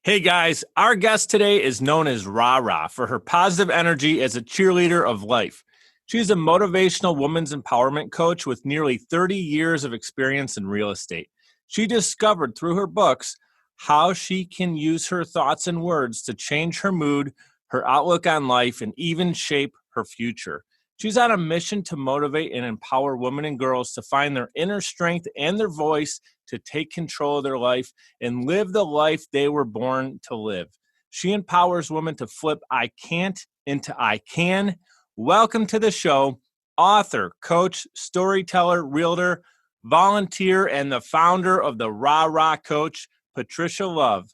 Hey guys, our guest today is known as RahRah for her positive energy as a cheerleader of life. She's a motivational women's empowerment coach with nearly 30 years of experience in real estate. She discovered through her books how she can use her thoughts and words to change her mood, her outlook on life, and even shape her future. She's on a mission to motivate and empower women and girls to find their inner strength and their voice to take control of their life and live the life they were born to live. She empowers women to flip I can't into I can. Welcome to the show, author, coach, storyteller, realtor, volunteer, and the founder of the RahRah Coach, Patricia Love.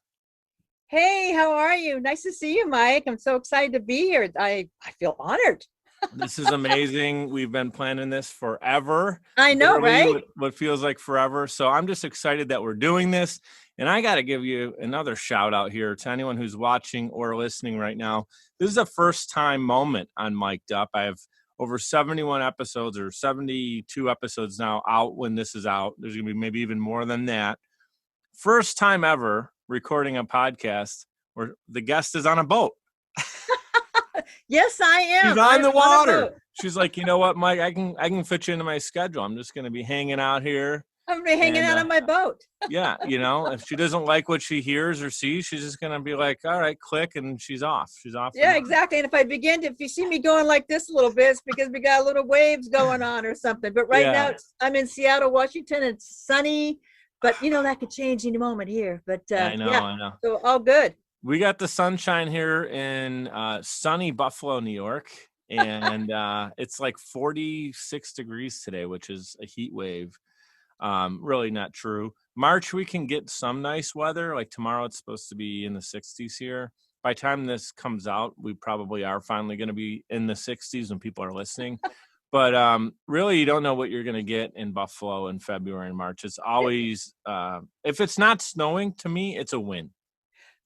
Hey, how are you? Nice to see you, Mike. I'm so excited to be here. I feel honored. This is amazing. We've been planning this forever. I know, Literally right? what feels like forever. So I'm just excited that we're doing this. And I got to give you another shout out here to anyone who's watching or listening right now. This is a first time moment on Mic'd Up. I have over 71 episodes or 72 episodes now out when this is out. There's going to be maybe even more than that. First time ever recording a podcast where the guest is on a boat. Yes, I am. She's on the water. She's like, you know what, Mike, I can fit you into my schedule. I'm just going to be hanging out here. I'm gonna be hanging out on my boat. Yeah, if she doesn't like what she hears or sees, she's just going to be like, all right, click, and she's off. She's off. Yeah, exactly. And if you see me going like this a little bit, it's because we got little waves going on or something. But right now, I'm in Seattle, Washington. It's sunny, but that could change any moment here. But I know. So all good. We got the sunshine here in sunny Buffalo, New York, and it's like 46 degrees today, which is a heat wave. Really not true. March, we can get some nice weather. Like tomorrow, it's supposed to be in the 60s here. By the time this comes out, we probably are finally going to be in the 60s when people are listening. But really, you don't know what you're going to get in Buffalo in February and March. It's always, if it's not snowing, to me, it's a win.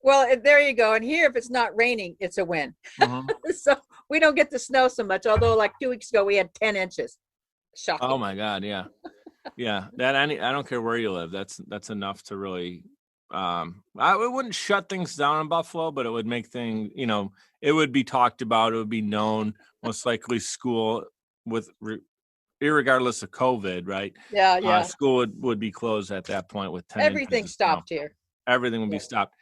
Well, there you go. And here, if it's not raining, it's a win. Mm-hmm. So we don't get the snow so much. Although like 2 weeks ago, we had 10 inches. Shocking. Oh my God. Yeah. Yeah. I don't care where you live. That's enough to really, it wouldn't shut things down in Buffalo, but it would make things, it would be talked about. It would be known, most likely school irregardless of COVID, right? Yeah. School would be closed at that point with 10 Everything stopped here. Everything would be stopped.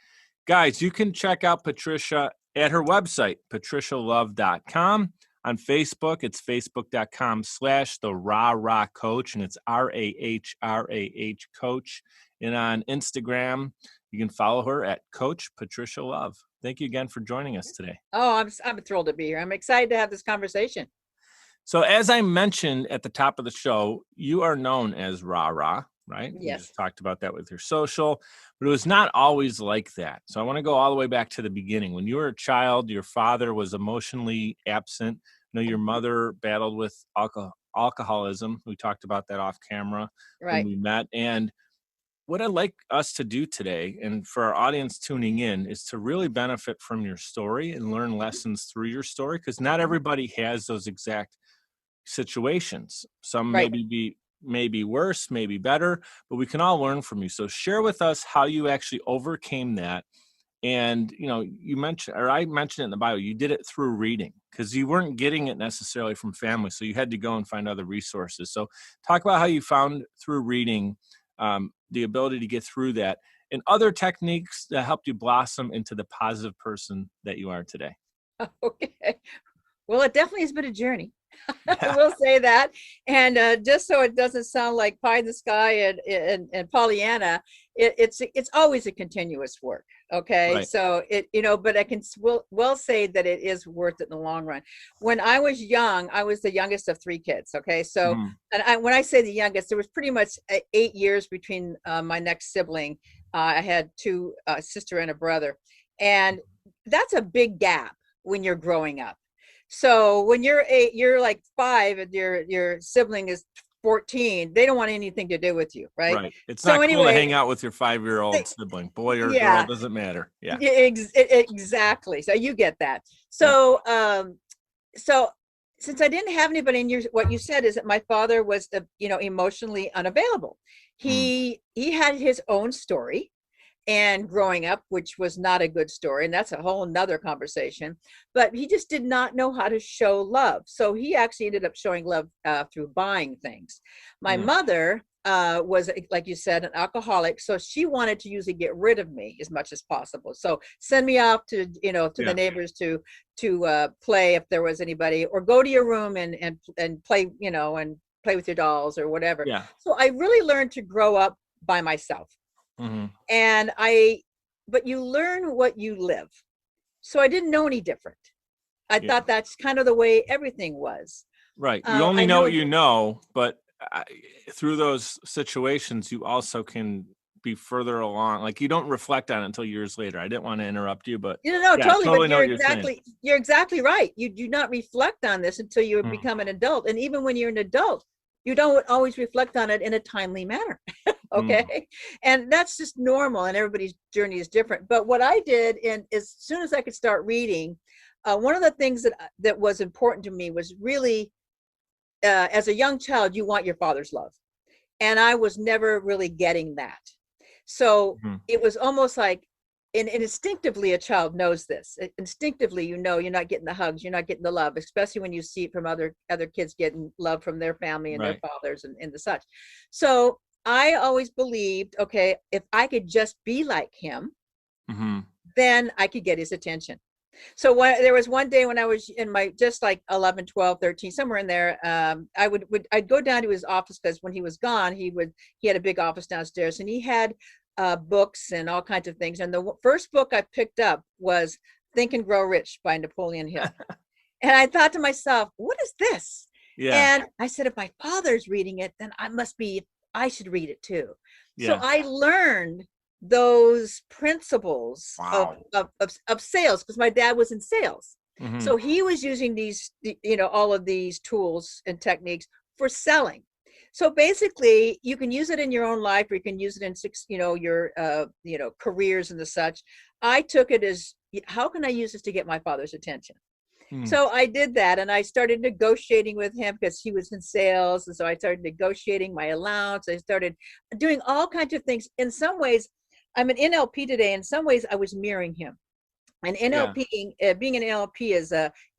Guys, you can check out Patricia at her website, patricialove.com. On Facebook, it's facebook.com/the RahRah Coach, and it's RAHRAH Coach. And on Instagram, you can follow her at Coach Patricia Love. Thank you again for joining us today. Oh, I'm thrilled to be here. I'm excited to have this conversation. So as I mentioned at the top of the show, you are known as RahRah, right? Yes. You just talked about that with your social, but it was not always like that. So I want to go all the way back to the beginning. When you were a child, your father was emotionally absent. Your mother battled with alcoholism. We talked about that off camera when we met. And what I'd like us to do today, and for our audience tuning in, is to really benefit from your story and learn lessons through your story, because not everybody has those exact situations. Some maybe worse, maybe better, but we can all learn from you. So share with us how you actually overcame that. And, you mentioned, or I mentioned it in the bio, you did it through reading because you weren't getting it necessarily from family. So you had to go and find other resources. So talk about how you found through reading the ability to get through that and other techniques that helped you blossom into the positive person that you are today. Okay. Well, it definitely has been a journey. I will say that. And just so it doesn't sound like pie in the sky and Pollyanna, it's always a continuous work. Okay. Right. So but I can well say that it is worth it in the long run. When I was young, I was the youngest of 3 kids. Okay. So, when I say the youngest, there was pretty much 8 years between my next sibling. I had 2 sister and a brother, and that's a big gap when you're growing up. So when you're 8, you're like 5 and your sibling is 14, they don't want anything to do with you, right? Right. It's not cool to hang out with your 5-year-old sibling, boy or girl, doesn't matter. Yeah. Exactly. So you get that. So, so since I didn't have anybody in what you said is that my father was, emotionally unavailable. He had his own story. and growing up, which was not a good story. And that's a whole nother conversation. But he just did not know how to show love. So he actually ended up showing love through buying things. My mother was, like you said, an alcoholic. So she wanted to usually get rid of me as much as possible. So send me off to, the neighbors to play if there was anybody, or go to your room and play, and play with your dolls or whatever. Yeah. So I really learned to grow up by myself. And but you learn what you live. So I didn't know any different. I thought that's kind of the way everything was. Right. You only know what you know, but through those situations, you also can be further along. Like, you don't reflect on it until years later. I didn't want to interrupt you, but totally. But you're exactly right. You do not reflect on this until you become an adult. And even when you're an adult, you don't always reflect on it in a timely manner. Okay. And that's just normal, and everybody's journey is different. But what I did, and as soon as I could start reading, one of the things that was important to me was really, as a young child, you want your father's love. And I was never really getting that. So it was almost like, and instinctively, a child knows this. Instinctively, you're not getting the hugs, you're not getting the love, especially when you see it from other kids getting love from their family and their fathers and the such. So I always believed, okay, if I could just be like him, then I could get his attention. So there was one day when I was in my, just like 11, 12, 13, somewhere in there, I'd go down to his office, because when he was gone, he had a big office downstairs, and he had books and all kinds of things. And the first book I picked up was Think and Grow Rich by Napoleon Hill. And I thought to myself, what is this? And I said, if my father's reading it, then I should read it too. So I learned those principles of sales, because my dad was in sales. So he was using these, all of these tools and techniques for selling. So basically, you can use it in your own life, or you can use it in your careers and the such. I took it as, how can I use this to get my father's attention? So I did that, and I started negotiating with him, because he was in sales. And so I started negotiating my allowance. I started doing all kinds of things. In some ways, I'm an NLP today. In some ways, I was mirroring him. And NLP, being an NLP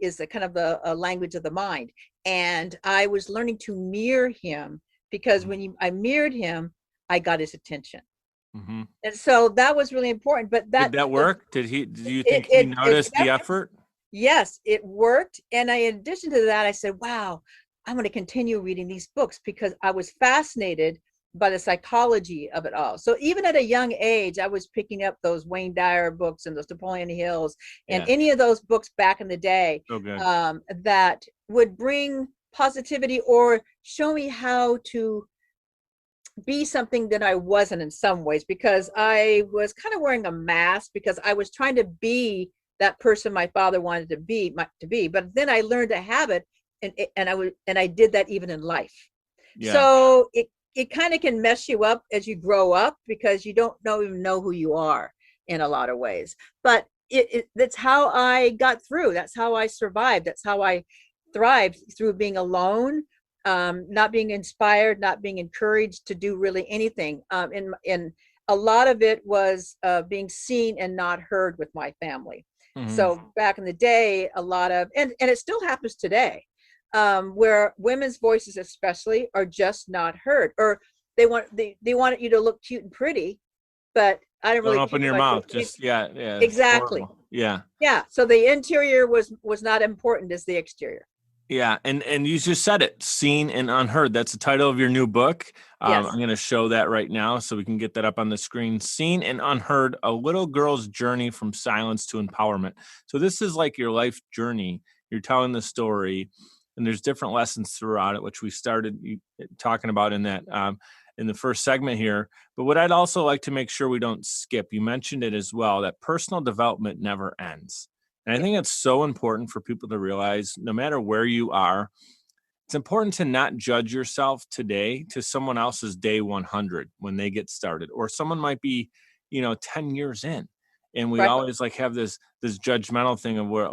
is a kind of a language of the mind. And I was learning to mirror him, because when I mirrored him, I got his attention. And so that was really important. But did that work? Do you think he noticed the effort? Yes, it worked. And in addition to that, I said, wow, I'm going to continue reading these books, because I was fascinated by the psychology of it all. So even at a young age, I was picking up those Wayne Dyer books and those Napoleon Hills and any of those books back in the day, that would bring positivity or show me how to be something that I wasn't in some ways, because I was kind of wearing a mask, because I was trying to be that person my father wanted to be. But then I learned a habit, and I did that even in life. So it kind of can mess you up as you grow up, because you don't even know who you are in a lot of ways. But that's how I got through. That's how I survived. That's how I thrived through being alone, not being inspired, not being encouraged to do really anything. And a lot of it was being seen and not heard with my family. So back in the day, a lot of, and it still happens today, where women's voices especially are just not heard, or they want you to look cute and pretty, but I don't really open your mouth. Just exactly. Yeah. So the interior was not important as the exterior. Yeah. And you just said it, Seen and Unheard. That's the title of your new book. I'm going to show that right now so we can get that up on the screen. Seen and Unheard, a little girl's journey from silence to empowerment. So this is like your life journey. You're telling the story, and there's different lessons throughout it, which we started talking about in that, in the first segment here. But what I'd also like to make sure we don't skip, you mentioned it as well, that personal development never ends. And I think it's so important for people to realize, no matter where you are, it's important to not judge yourself today to someone else's day 100 when they get started, or someone might be, 10 years in. And we always have this judgmental thing of where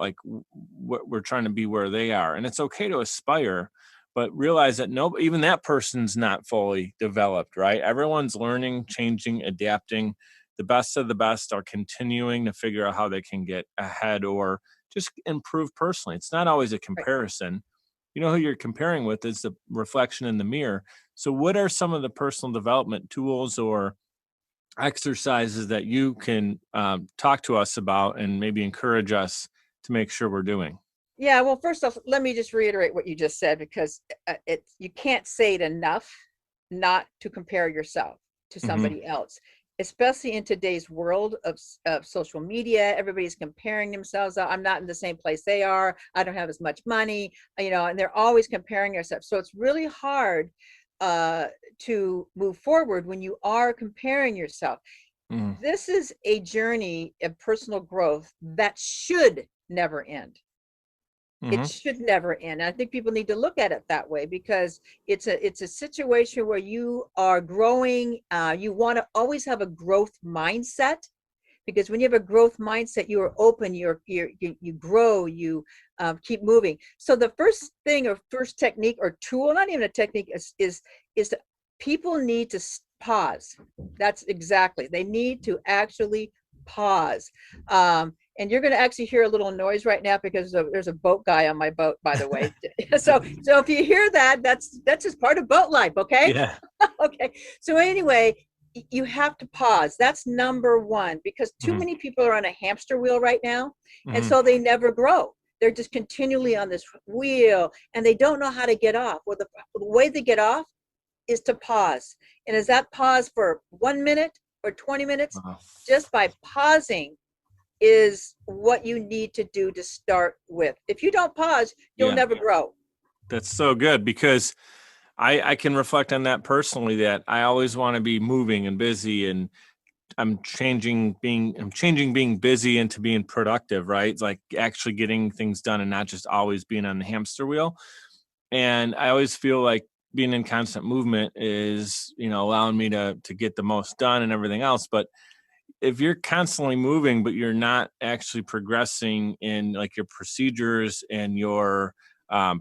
we're trying to be where they are. And it's okay to aspire, but realize that even that person's not fully developed, right? Everyone's learning, changing, adapting. the best of the best are continuing to figure out how they can get ahead or just improve personally. It's not always a Right. comparison. You know who you're comparing with is the reflection in the mirror. So what are some of the personal development tools or exercises that you can talk to us about and maybe encourage us to make sure we're doing? Yeah, well, first off, let me just reiterate what you just said, because you can't say it enough not to compare yourself to Hmm. somebody else, especially in today's world of social media. Everybody's comparing themselves. I'm not in the same place they are. I don't have as much money, and they're always comparing themselves. So it's really hard uh, to move forward when you are comparing yourself. Hmm. This is a journey of personal growth that should never end. It Hmm. should never end. I think people need to look at it that way, because it's a situation where you are growing. You want to always have a growth mindset, because when you have a growth mindset, you are open. You grow. You keep moving. So the first thing, or first technique or tool, not even a technique, is that people need to pause. That's exactly. They need to actually pause. And you're going to actually hear a little noise right now, because there's a boat guy on my boat, by the way. So if you hear that, that's just part of boat life. Okay. Yeah. Okay. So anyway, you have to pause. That's number one, because too Hmm. many people are on a hamster wheel right now. And Hmm. so they never grow. They're just continually on this wheel, and they don't know how to get off. Well, the way they get off is to pause. And is that pause for 1 minute or 20 minutes? Wow. Just by pausing is what you need to do to start with. If you don't pause, you'll Yeah. never grow. That's so good because I can reflect on that personally that I always want to be moving and busy and I'm changing being busy into being productive, right? It's like actually getting things done and not just always being on the hamster wheel. And I always feel like being in constant movement is, allowing me to get the most done and everything else. But if you're constantly moving, but you're not actually progressing in like your procedures and your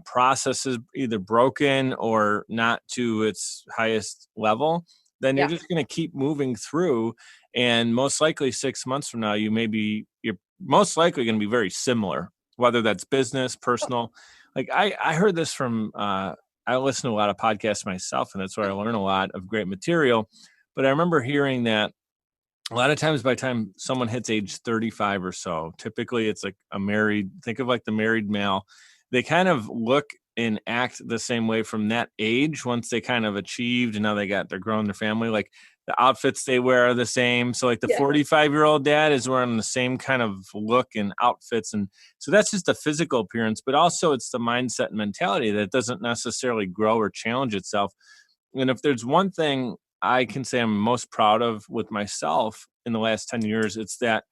processes either broken or not to its highest level, then you're Yeah. just going to keep moving through. And most likely 6 months from now, you're most likely going to be very similar, whether that's business, personal. Like I heard this from, I listen to a lot of podcasts myself, and that's where I learn a lot of great material. But I remember hearing that a lot of times by the time someone hits age 35 or so, typically it's like think of like the married male, they kind of look and act the same way from that age once they kind of achieved and now they're growing their family. Like the outfits they wear are the same. So like the Yeah. 45-year-old dad is wearing the same kind of look and outfits. And so that's just the physical appearance, but also it's the mindset and mentality that doesn't necessarily grow or challenge itself. And if there's one thing I can say I'm most proud of with myself in the last 10 years, it's that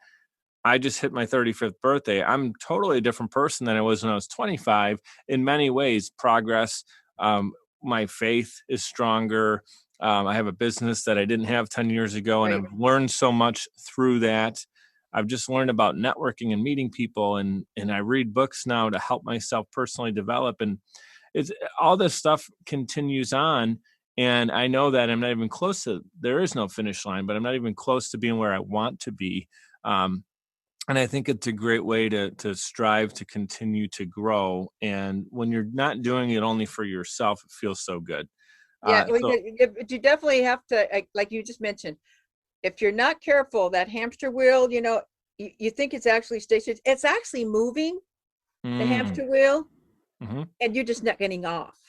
I just hit my 35th birthday. I'm totally a different person than I was when I was 25 in many ways. Progress, um, my faith is stronger. I have a business that I didn't have 10 years ago, and Right. I've learned so much through that. I've just learned about networking and meeting people, and I read books now to help myself personally develop. And it's all this stuff continues on. And I know that I'm not even close to, there is no finish line, but I'm not even close to being where I want to be. Um, and I think it's a great way to strive to continue to grow. And when you're not doing it only for yourself, it feels so good. Yeah. So But you definitely have to, like you just mentioned, if you're not careful, that hamster wheel, you think it's actually stationary. It's actually moving, the mm, hamster wheel, mhm, and you're just not getting off.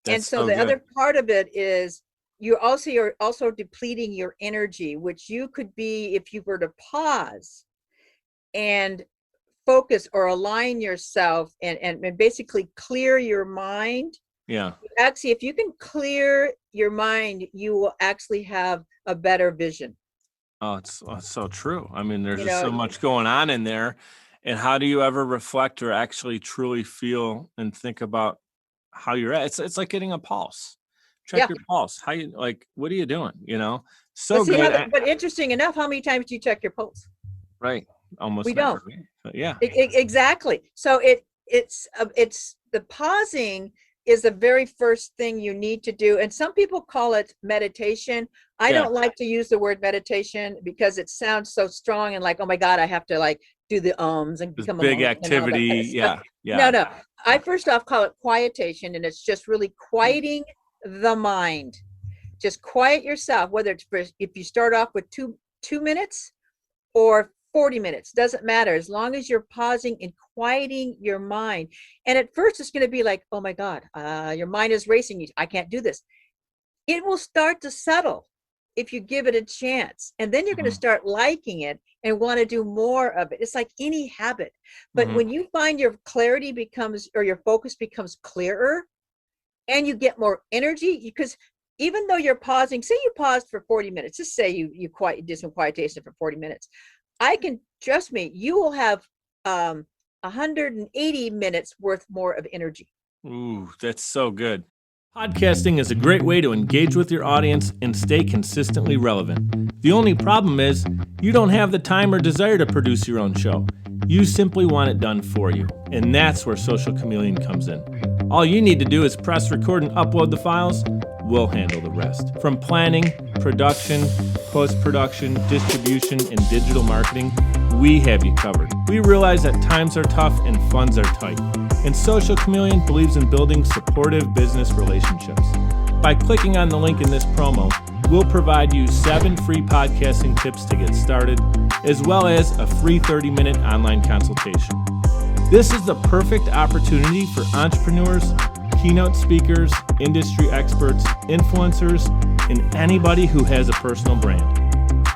And that's so so the good. other part of it is you're also depleting your energy, which you could be if you were to pause and focus or align yourself, and basically clear your mind. Yeah. Actually, if you can clear your mind, you will actually have a better vision. Oh, it's so true. I mean, there's You just know, so much going on in there. And how do you ever reflect or actually truly feel and think about how you're at? It's like getting a pulse. Check yeah. your pulse. How you like, what are you doing? But So see good. but interesting enough, how many times do you check your pulse? Right. We Almost don't. never. Right? But yeah. Exactly. So it's the pausing is the very first thing you need to do. And some people call it meditation. I don't like to use the word meditation because it sounds so strong and like, oh my God, I have to like do the ums and become a big monk and all that activity. kind of stuff. Yeah. No. I first off call it quietation, and it's just really quieting the mind. Just quiet yourself, whether it's if you start off with two minutes or 40 minutes, doesn't matter, as long as you're pausing and quieting your mind. And at first it's going to be like, oh my God, your mind is racing. I can't do this. It will start to settle if you give it a chance. And then you're going to start liking it and want to do more of it. It's like any habit. But when you find your clarity becomes, or your focus becomes clearer, and you get more energy, because even though you're pausing, say you paused for 40 minutes, just say you did some quietation for 40 minutes. I can, trust me, you will have 180 minutes worth more of energy. Ooh, that's so good. Podcasting is a great way to engage with your audience and stay consistently relevant. The only problem is you don't have the time or desire to produce your own show. You simply want it done for you. And that's where Social Chameleon comes in. All you need to do is press record and upload the files. We'll handle the rest. From planning, production, post-production, distribution, and digital marketing, we have you covered. We realize that times are tough and funds are tight. And Social Chameleon believes in building supportive business relationships. By clicking on the link in this promo, we'll provide you 7 free podcasting tips to get started, as well as a free 30-minute online consultation. This is the perfect opportunity for entrepreneurs, keynote speakers, industry experts, influencers, and anybody who has a personal brand.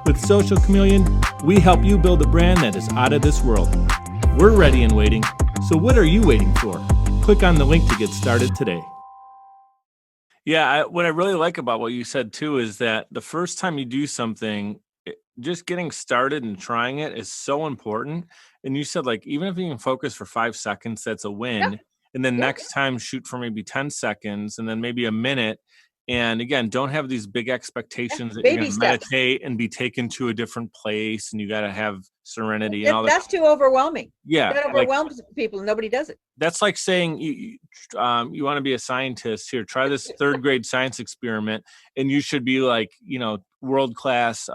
With Social Chameleon, we help you build a brand that is out of this world. We're ready and waiting, so what are you waiting for? Click on the link to get started today. Yeah, what I really like about what you said too is that the first time you do something, just getting started and trying it is so important. And you said, like, even if you can focus for 5 seconds, that's a win. Yeah. And then next time shoot for maybe 10 seconds and then maybe a minute. And again, don't have these big expectations that you're going to meditate and be taken to a different place and you got to have serenity and all that. That's too overwhelming. Yeah. That overwhelms people. Nobody does it. That's like saying you want to be a scientist. Here, try this 3rd grade science experiment and you should be like, world-class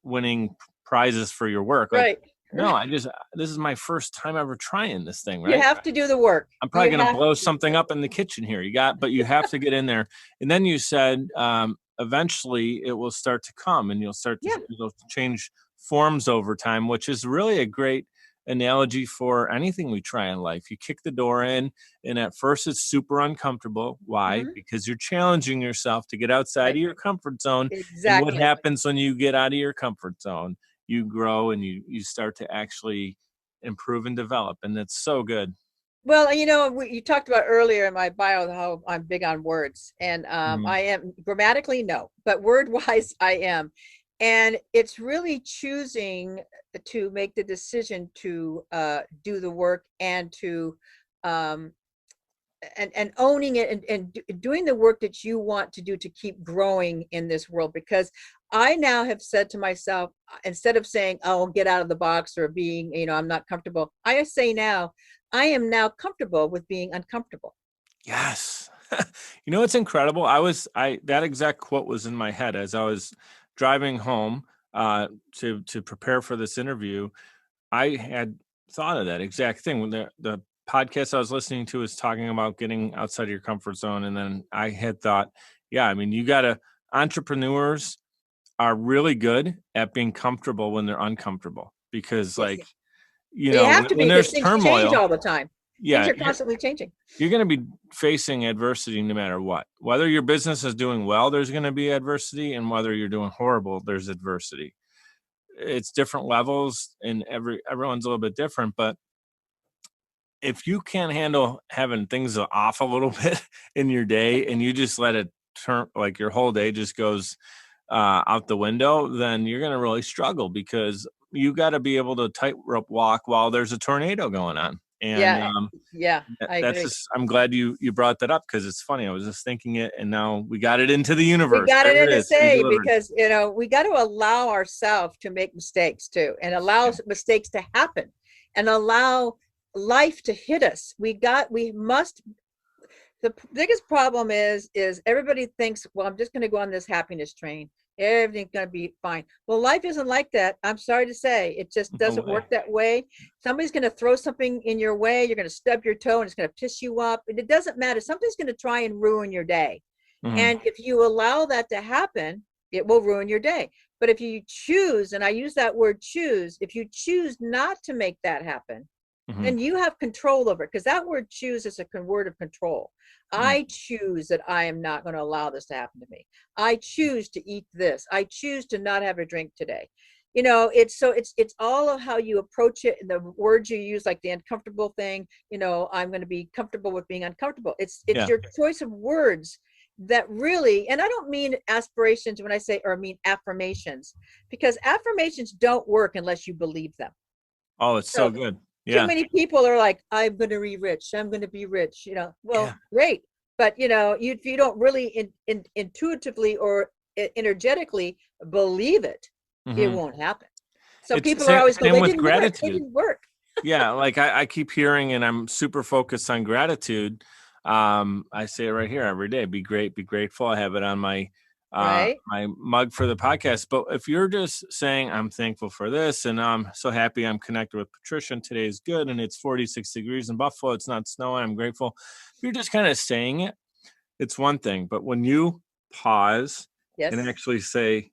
winning prizes for your work. Like, right. No, this is my first time ever trying this thing, right? You have to do the work. I'm probably going to blow something up in the kitchen here. But you have to get in there. And then you said, eventually it will start to come and you'll start to it'll change forms over time, which is really a great analogy for anything we try in life. You kick the door in and at first it's super uncomfortable. Why? Because you're challenging yourself to get outside of your comfort zone. Exactly. And what happens when you get out of your comfort zone? You grow and you start to actually improve and develop. And that's so good. Well, you talked about earlier in my bio how I'm big on words, and I am grammatically no, but word wise I am. And it's really choosing to make the decision to do the work and to and owning it and doing the work that you want to do to keep growing in this world. Because I now have said to myself, instead of saying, oh, get out of the box or being, I'm not comfortable, I say now, I am now comfortable with being uncomfortable. Yes. It's incredible. That exact quote was in my head as I was driving home to prepare for this interview. I had thought of that exact thing when the podcast I was listening to was talking about getting outside of your comfort zone. And then I had thought, entrepreneurs are really good at being comfortable when they're uncomfortable because you have to when there's turmoil change all the time. Yeah, things are constantly changing. You're going to be facing adversity no matter what. Whether your business is doing well, there's going to be adversity, and whether you're doing horrible, there's adversity. It's different levels, and everyone's a little bit different. But if you can't handle having things off a little bit in your day, and you just let it turn, like your whole day just goes out the window, then you're going to really struggle because you got to be able to tightrope walk while there's a tornado going on. And I agree. I'm glad you brought that up because it's funny. I was just thinking it, and now we got it into the universe. We got it in to say because we got to allow ourselves to make mistakes too, and allow mistakes to happen, and allow life to hit us. We must. The biggest problem is everybody thinks, well, I'm just going to go on this happiness train. Everything's going to be fine. Well, life isn't like that. I'm sorry to say, it just No doesn't way. work that way. Somebody's going to throw something in your way. You're going to stub your toe and it's going to piss you up. And it doesn't matter. Something's going to try and ruin your day. Mhm. And if you allow that to happen, it will ruin your day. But if you choose, and I use that word choose, if you choose not to make that happen, Mhm. then you have control over it, because that word choose is a word of control. Mhm. I choose that I am not going to allow this to happen to me. I choose to eat this. I choose to not have a drink today. It's all of how you approach it and the words you use, like the uncomfortable thing. I'm going to be comfortable with being uncomfortable. It's Yeah. your choice of words that really, and I don't mean aspirations when I say, or I mean affirmations, because affirmations don't work unless you believe them. Oh, it's so So good. too Yeah. many people are like, I'm going to be rich. I'm going to be rich. Yeah. Well, great. But, if you don't really intuitively or energetically believe it, it Mhm. won't happen. So It's people are always going, same they with didn't work. They gratitude. didn't work. Yeah, like I keep hearing, and I'm super focused on gratitude. I say it right here every day: be great, be grateful. I have it on Right. my mug for the podcast. But if you're just saying, I'm thankful for this, and I'm so happy I'm connected with Patricia, and today is good, and it's 46 degrees in Buffalo, it's not snowing, I'm grateful. If you're just kind of saying it, it's one thing. But when you pause and Yes. actually say,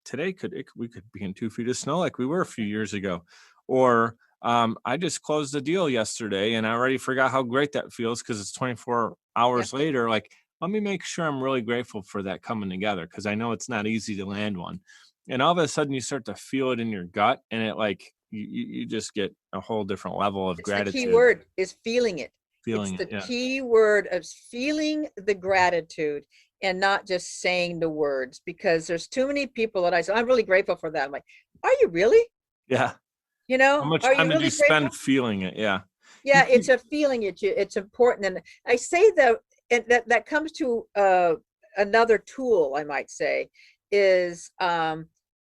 today we could be in 2 feet of snow like we were a few years ago, or I just closed a deal yesterday and I already forgot how great that feels because it's 24 Yeah. hours later. Like, let me make sure I'm really grateful for that coming together, because I know it's not easy to land one. And all of a sudden you start to feel it in your gut, and it like you just get a whole different level of It's the key gratitude, word is feeling it. It's feeling it. the Yeah. key word of feeling the gratitude and not just saying the words, because there's too many people that I say, I'm really grateful for that. I'm like, are you really? Yeah. How much Are time you did you really spend grateful? feeling it? Yeah. You Yeah, keep, it's a feeling. It's important. And I say that, and that comes to another tool, I might say, is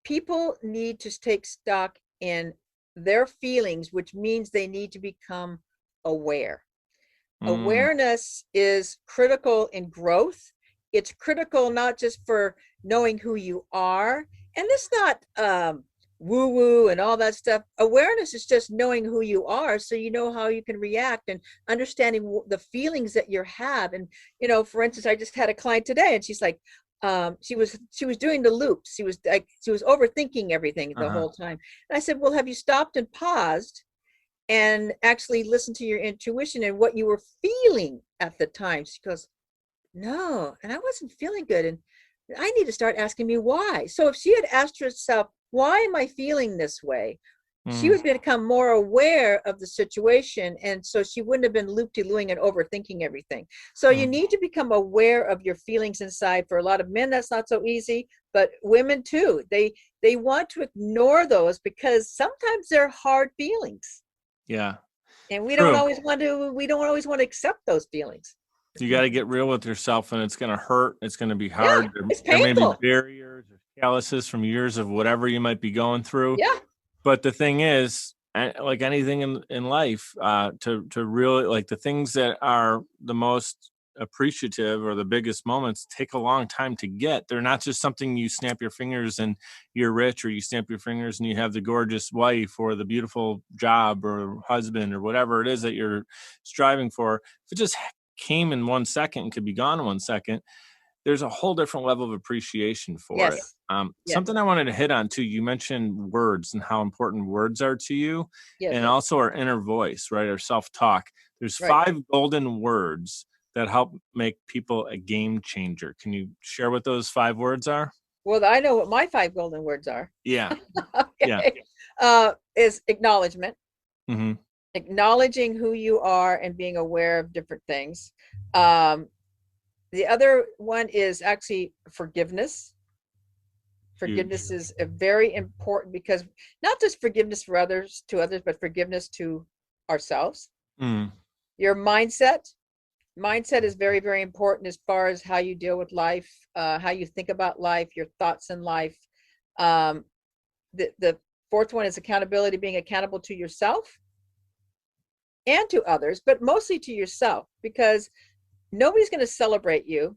people need to take stock in their feelings, which means they need to become aware. mm, Awareness is critical in growth. It's critical not just for knowing who you are, and it's not woo woo and all that stuff. Awareness is just knowing who you are, so you know how you can react and understanding the feelings that you have. And for instance, I just had a client today, and she's like, she was doing the loops. She was overthinking everything the uh-huh. whole time. And I said, well, have you stopped and paused and actually listen to your intuition and what you were feeling at the time? She goes, no, and I wasn't feeling good. And I need to start asking me why. So if she had asked herself, why am I feeling this way? She Mm, would become more aware of the situation. And so she wouldn't have been loop-de-looing and overthinking everything. So you mm, need to become aware of your feelings inside. For a lot of men, that's not so easy, but women too. They want to ignore those because sometimes they're hard feelings. yeah. And True. we don't always want to accept those feelings. You got to get real with yourself, and it's going to hurt. It's going to be Yeah, hard. it's There may be painful. barriers or calluses from years of whatever you might be going through. Yeah. But the thing is, like anything in life, to really, like, the things that are the most appreciative or the biggest moments take a long time to get. They're not just something you snap your fingers and you're rich, or you snap your fingers and you have the gorgeous wife or the beautiful job or husband or whatever it is that you're striving for. If it just came in 1 second and could be gone in 1 second, there's a whole different level of appreciation for it. Yes. Something Yes. I wanted to hit on too, you mentioned words and how important words are to you, and Yes. also our inner voice, right? Our self-talk. There's Right. 5 golden words that help make people a game changer. Can you share what those 5 words are? Well, I know what my 5 golden words are. Yeah. Yeah. Okay. Is acknowledgement, Hmm. acknowledging who you are and being aware of different things. Um, the other one is actually forgiveness. Huge. Forgiveness is a very important, because not just forgiveness for others to others, but forgiveness to ourselves. Mm. Your mindset is very, very important as far as how you deal with life, how you think about life, your thoughts in life. Um, the fourth one is accountability, being accountable to yourself and to others, but mostly to yourself, because nobody's going to celebrate you.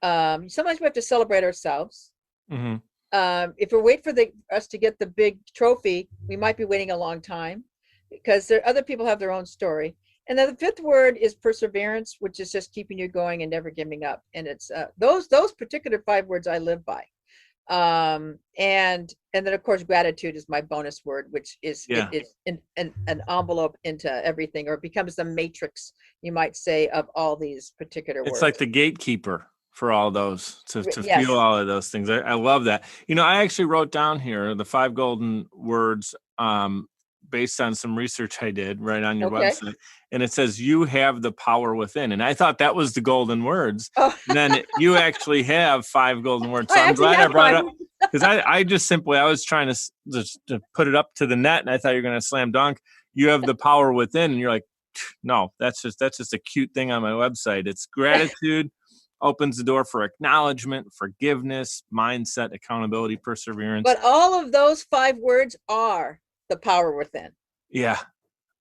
Sometimes we have to celebrate ourselves. Mm-hmm. If we wait for us to get the big trophy, we might be waiting a long time, because other people have their own story. And then the fifth word is perseverance, which is just keeping you going and never giving up. And it's those particular 5 words I live by. And then of course gratitude is my bonus word, which is it's an envelope into everything, or it becomes the matrix, you might say, of all these particular words. It's like the gatekeeper for all those to Yes. feel all of those things. I love that. I actually wrote down here the 5 golden words based on some research I did right on your website. And it says, you have the power within. And I thought that was the golden words. Oh. And then you actually have 5 golden words. So I'm glad I brought it up, because I was trying to put it up to the net, and I thought you were going to slam dunk. You have the power within. And you're like, no, that's just a cute thing on my website. It's gratitude. Opens the door for acknowledgement, forgiveness, mindset, accountability, perseverance. But all of those 5 words are the power within. Yeah.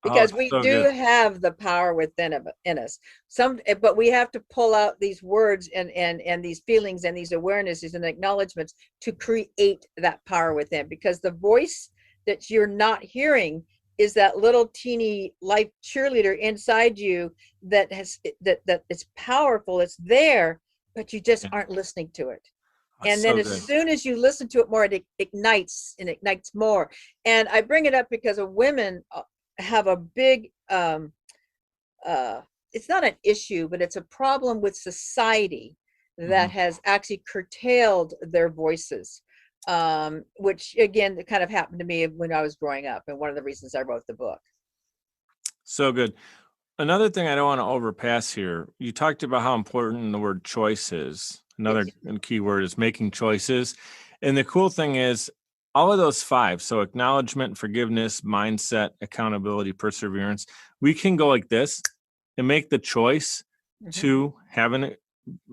Because we do have the power within us. But we have to pull out these words and these feelings and these awarenesses and acknowledgements to create that power within. Because the voice that you're not hearing is that little teeny life cheerleader inside you that it's powerful. It's there, but you just aren't listening to it. And then as soon as you listen to it more, it ignites more. And I bring it up because women have a big, it's not an issue, but it's a problem with society that has actually curtailed their voices. Which again, kind of happened to me when I was growing up, and one of the reasons I wrote the book. So good. Another thing I don't want to overpass here, you talked about how important the word choice is. Another key word is making choices. And the cool thing is all of those 5, so acknowledgement, forgiveness, mindset, accountability, perseverance, we can go like this and make the choice to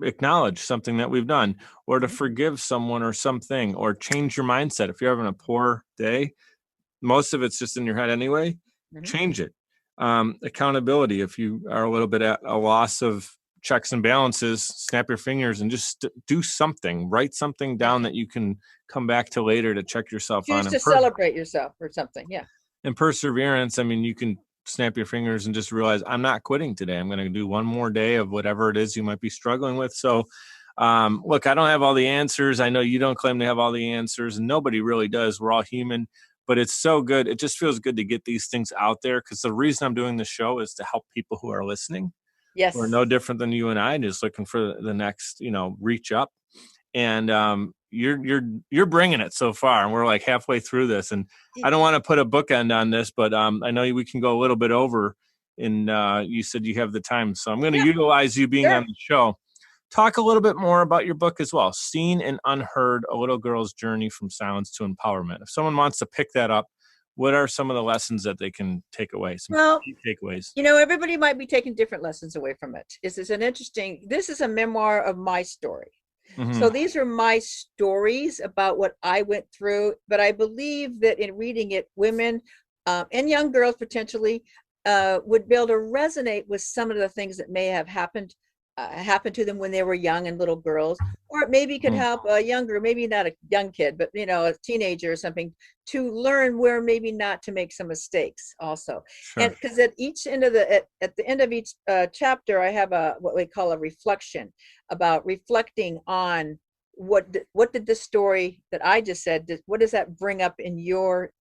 acknowledge something that we've done, or to forgive someone or something, or change your mindset. If you're having a poor day, most of it's just in your head anyway, change it. Accountability, if you are a little bit at a loss of checks and balances, snap your fingers and just do something, write something down that you can come back to later to check yourself on. Choose to celebrate yourself or something. Yeah. And perseverance, I mean, you can snap your fingers and just realize, I'm not quitting today. I'm going to do one more day of whatever it is you might be struggling with. So, look, I don't have all the answers. I know you don't claim to have all the answers, and nobody really does. We're all human, but it's so good. It just feels good to get these things out there, because the reason I'm doing this show is to help people who are listening. Yes. We're no different than you and I, just looking for the next, reach up. And you're bringing it so far, and we're like halfway through this. And I don't want to put a bookend on this, but I know we can go a little bit over. And you said you have the time, so I'm going to utilize you being on the show. Talk a little bit more about your book as well. Seen and Unheard: A Little Girl's Journey from Silence to Empowerment. If someone wants to pick that up, what are some of the lessons that they can take away? Some key takeaways. Everybody might be taking different lessons away from it. This is a memoir of my story. So these are my stories about what I went through, but I believe that in reading it, women and young girls potentially would be able to resonate with some of the things that may have happened to them when they were young and little girls, or it maybe could help a younger, maybe not a young kid, but a teenager or something, to learn where maybe not to make some mistakes also. Sure. And because at the end of each chapter, I have what we call a reflection, about reflecting on what did the story that I just said, what does that bring up in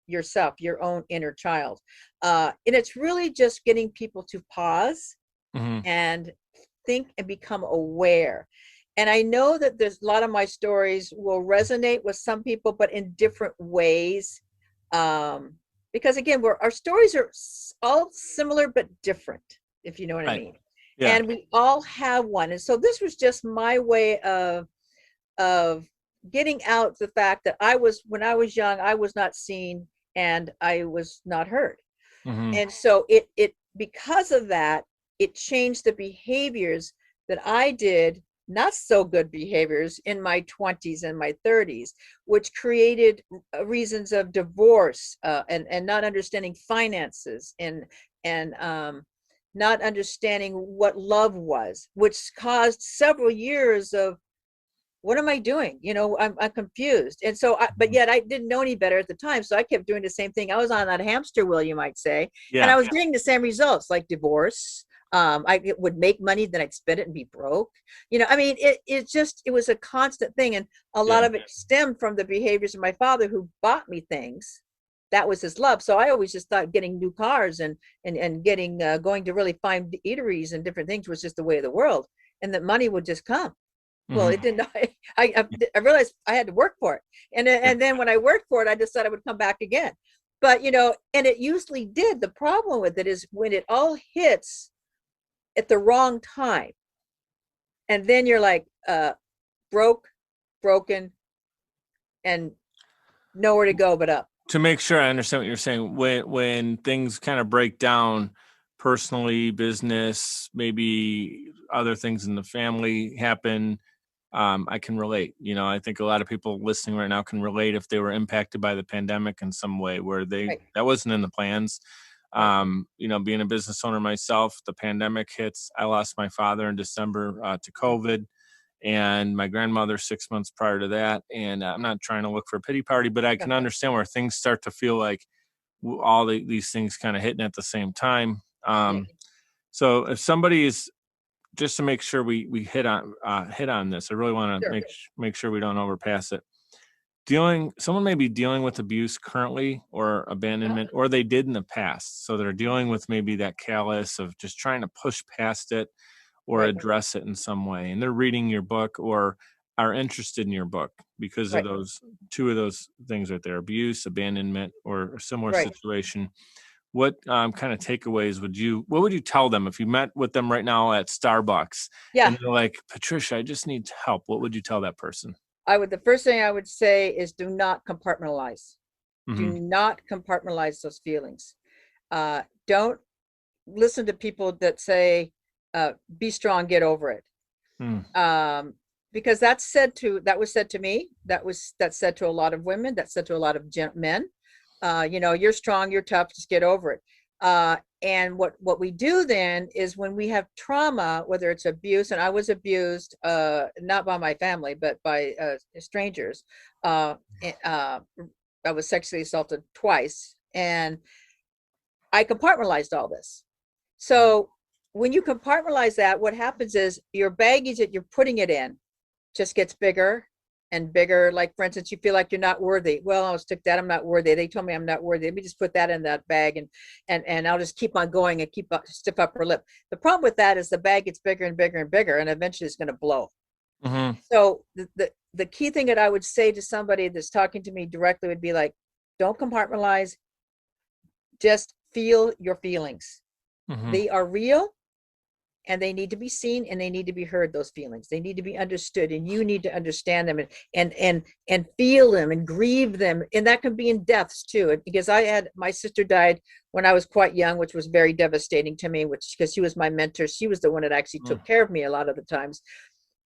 yourself, your own inner child? And it's really just getting people to pause and think and become aware. And I know that there's a lot of my stories will resonate with some people, but in different ways. Because again, our stories are all similar but different, if you know what I mean. Yeah. And we all have one. And so this was just my way of getting out the fact that when I was young, I was not seen and I was not heard. And so it because of that, it changed the behaviors that I did, not so good behaviors, in my 20s and my 30s, which created reasons of divorce and not understanding finances and not understanding what love was, which caused several years of, what am I doing? I'm confused. And so, but yet I didn't know any better at the time. So I kept doing the same thing. I was on that hamster wheel, you might say. And Yeah. I was getting the same results, like divorce. I would make money, then I'd spend it and be broke. I mean, it was a constant thing. And a lot of it stemmed from the behaviors of my father, who bought me things. That was his love. So I always just thought getting new cars and getting, going to really fine eateries and different things was just the way of the world. And that money would just come. Well, it didn't. I realized I had to work for it, and then when I worked for it, I just thought it would come back again. But and it usually did. The problem with it is when it all hits at the wrong time, and then you're like broken, and nowhere to go but up. To make sure I understand what you're saying, when things kind of break down, personally, business, maybe other things in the family happen, I can relate. I think a lot of people listening right now can relate if they were impacted by the pandemic in some way where Right. that wasn't in the plans. Being a business owner myself, the pandemic hits. I lost my father in December to COVID, and my grandmother 6 months prior to that. And I'm not trying to look for a pity party, but I can understand where things start to feel like all these things kind of hitting at the same time. So if somebody is, just to make sure we hit on this, I really want to make sure we don't overpass it. Someone may be dealing with abuse currently, or abandonment, or they did in the past. So they're dealing with maybe that callous of just trying to push past it or address it in some way. And they're reading your book or are interested in your book because of those two of those things right there: abuse, abandonment, or a similar situation. What kind of takeaways what would you tell them if you met with them right now at Starbucks and they're like, Patricia, I just need help? What would you tell that person? The first thing I would say is, do not compartmentalize. Do not compartmentalize those feelings. Don't listen to people that say, be strong, get over it. Because that was said to me. That's said to a lot of women. That's said to a lot of men. You're strong, you're tough, just get over it. And what we do then is, when we have trauma, whether it's abuse, and I was abused, not by my family, but by strangers. I was sexually assaulted twice, and I compartmentalized all this. So when you compartmentalize that, what happens is your baggage that you're putting it in just gets bigger and bigger. Like, for instance, you feel like you're not worthy. Well, I'll stick that. I'm not worthy. They told me I'm not worthy. Let me just put that in that bag, and I'll just keep on going and keep stiff upper lip. The problem with that is the bag gets bigger and bigger and bigger, and eventually it's going to blow. So the key thing that I would say to somebody that's talking to me directly would be like, don't compartmentalize. Just feel your feelings. They are real. And they need to be seen, and they need to be heard. Those feelings, they need to be understood, and you need to understand them and feel them and grieve them. And that can be in deaths too, because my sister died when I was quite young, which was very devastating to me, because she was my mentor. She was the one that actually took care of me a lot of the times.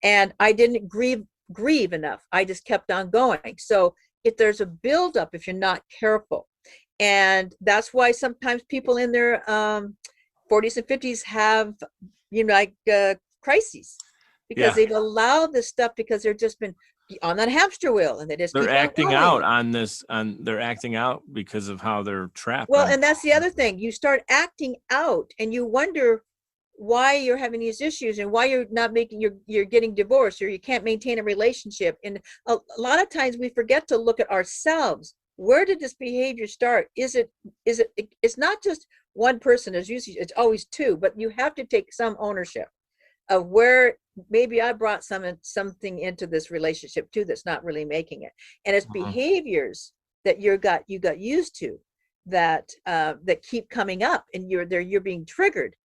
And I didn't grieve enough. I just kept on going. So if there's a buildup, if you're not careful, and that's why sometimes people in their 40s and 50s have crises, because they've allowed this stuff, because they've just been on that hamster wheel, and they're acting out they're acting out because of how they're trapped. Well, and that's the other thing. You start acting out, and you wonder why you're having these issues, and why you're not you're getting divorced, or you can't maintain a relationship. And a lot of times we forget to look at ourselves. Where did this behavior start? It's not just one person. It's always two, but you have to take some ownership of where maybe I brought something into this relationship too that's not really making it. And it's behaviors that you got used to that keep coming up, and you're being triggered,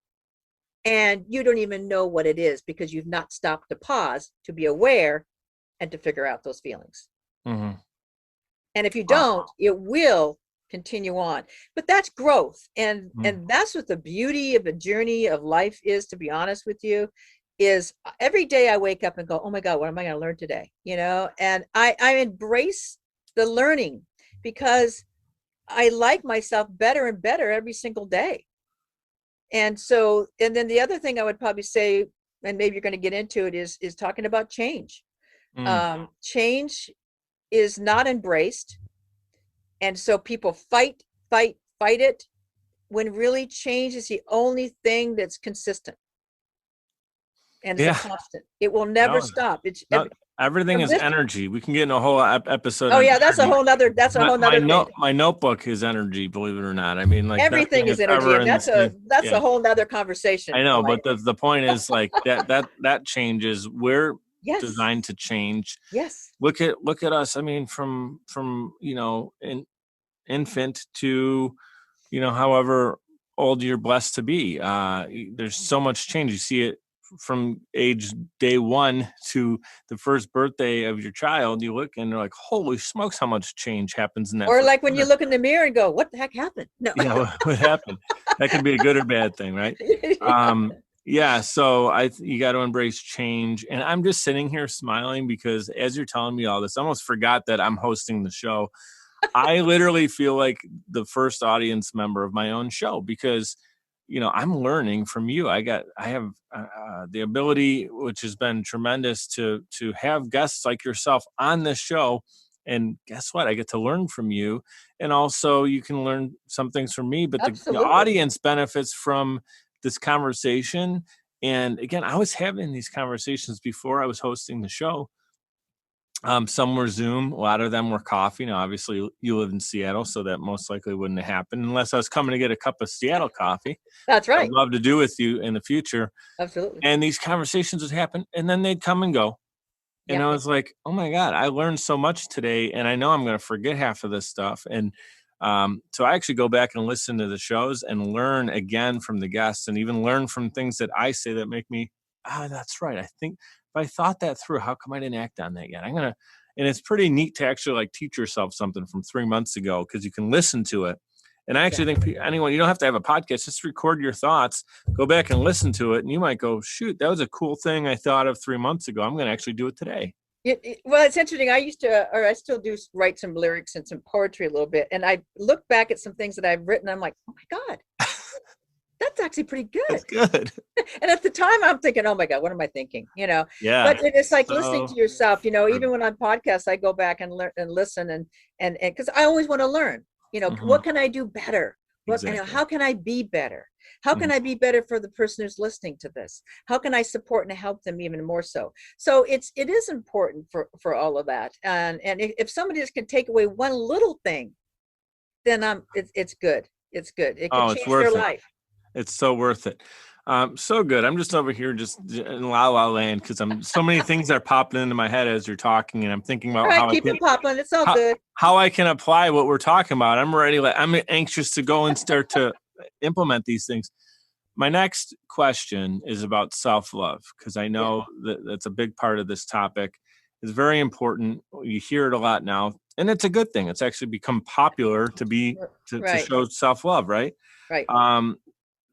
and you don't even know what it is, because you've not stopped to pause to be aware and to figure out those feelings. And if you don't, it will continue on. But that's growth. And that's what the beauty of a journey of life is, to be honest with you, is every day I wake up and go, oh my God, what am I going to learn today? And I embrace the learning, because I like myself better and better every single day. And so, and then the other thing I would probably say, and maybe you're going to get into it, is talking about change. Change is not embraced. And so people fight it, when really change is the only thing that's consistent. And it's a Yeah. constant. It will never stop. It's everything is energy. We can get in a whole episode. Oh yeah, that's a whole nother. That's a whole nother thing. My notebook is energy. Believe it or not. I mean, like everything is energy, and that's a whole nother conversation. I know, but the point is like that changes. We're designed to change. Yes. Look at us. I mean, from an infant to however old you're blessed to be. There's so much change. You see it from age day one to the first birthday of your child. You look and they're like, holy smokes, how much change happens in that. Or like when you look in the mirror and go, what the heck happened? No. Yeah, what happened? That could be a good or bad thing, right? Yeah, so you got to embrace change. And I'm just sitting here smiling because as you're telling me all this, I almost forgot that I'm hosting the show. I literally feel like the first audience member of my own show because I'm learning from you. I have the ability, which has been tremendous, to have guests like yourself on this show. And guess what? I get to learn from you. And also you can learn some things from me, but the audience benefits from this conversation. And again, I was having these conversations before I was hosting the show. Some were Zoom. A lot of them were coffee. Now, obviously, you live in Seattle, so that most likely wouldn't have happened unless I was coming to get a cup of Seattle coffee. That's right. I'd love to do with you in the future. Absolutely. And these conversations would happen, and then they'd come and go. And I was like, oh, my God, I learned so much today, and I know I'm going to forget half of this stuff. And so I actually go back and listen to the shows and learn again from the guests and even learn from things that I say that make me, that's right. I think if I thought that through, how come I didn't act on that yet? And it's pretty neat to actually like teach yourself something from 3 months ago because you can listen to it. And I actually think anyone, you don't have to have a podcast, just record your thoughts, go back and listen to it. And you might go, shoot, that was a cool thing I thought of 3 months ago. I'm going to actually do it today. Well, it's interesting. I still do write some lyrics and some poetry a little bit. And I look back at some things that I've written. I'm like, oh my God. That's actually pretty good. That's good. And at the time I'm thinking, oh my God, what am I thinking? Yeah. But it's like listening to yourself, even when on podcasts, I go back and learn and listen and because I always want to learn, what can I do better? How can I be better? How can I be better for the person who's listening to this? How can I support and help them even more so? So it is important for all of that. And if somebody just can take away one little thing, then it's good. It's good. It can change their life. It's so worth it. So good. I'm just over here just in la la land because so many things are popping into my head as you're talking, and I'm thinking about popping. It's all good. How I can apply what we're talking about. I'm ready. I'm anxious to go and start to implement these things. My next question is about self-love because I know that that's a big part of this topic. It's very important. You hear it a lot now, and it's a good thing. It's actually become popular to show self-love, right? Right.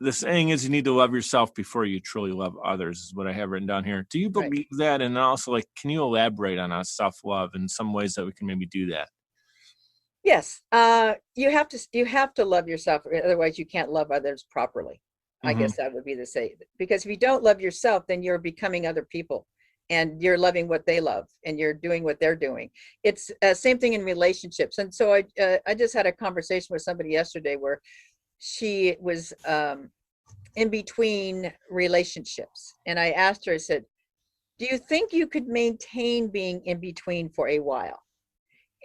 The saying is you need to love yourself before you truly love others is what I have written down here. Do you believe that? And also, can you elaborate on self-love in some ways that we can maybe do that? Yes. You have to love yourself. Otherwise you can't love others properly. I guess that would be the say, because if you don't love yourself, then you're becoming other people and you're loving what they love and you're doing what they're doing. It's same thing in relationships. And so I just had a conversation with somebody yesterday where she was in between relationships. And I asked her, I said, do you think you could maintain being in between for a while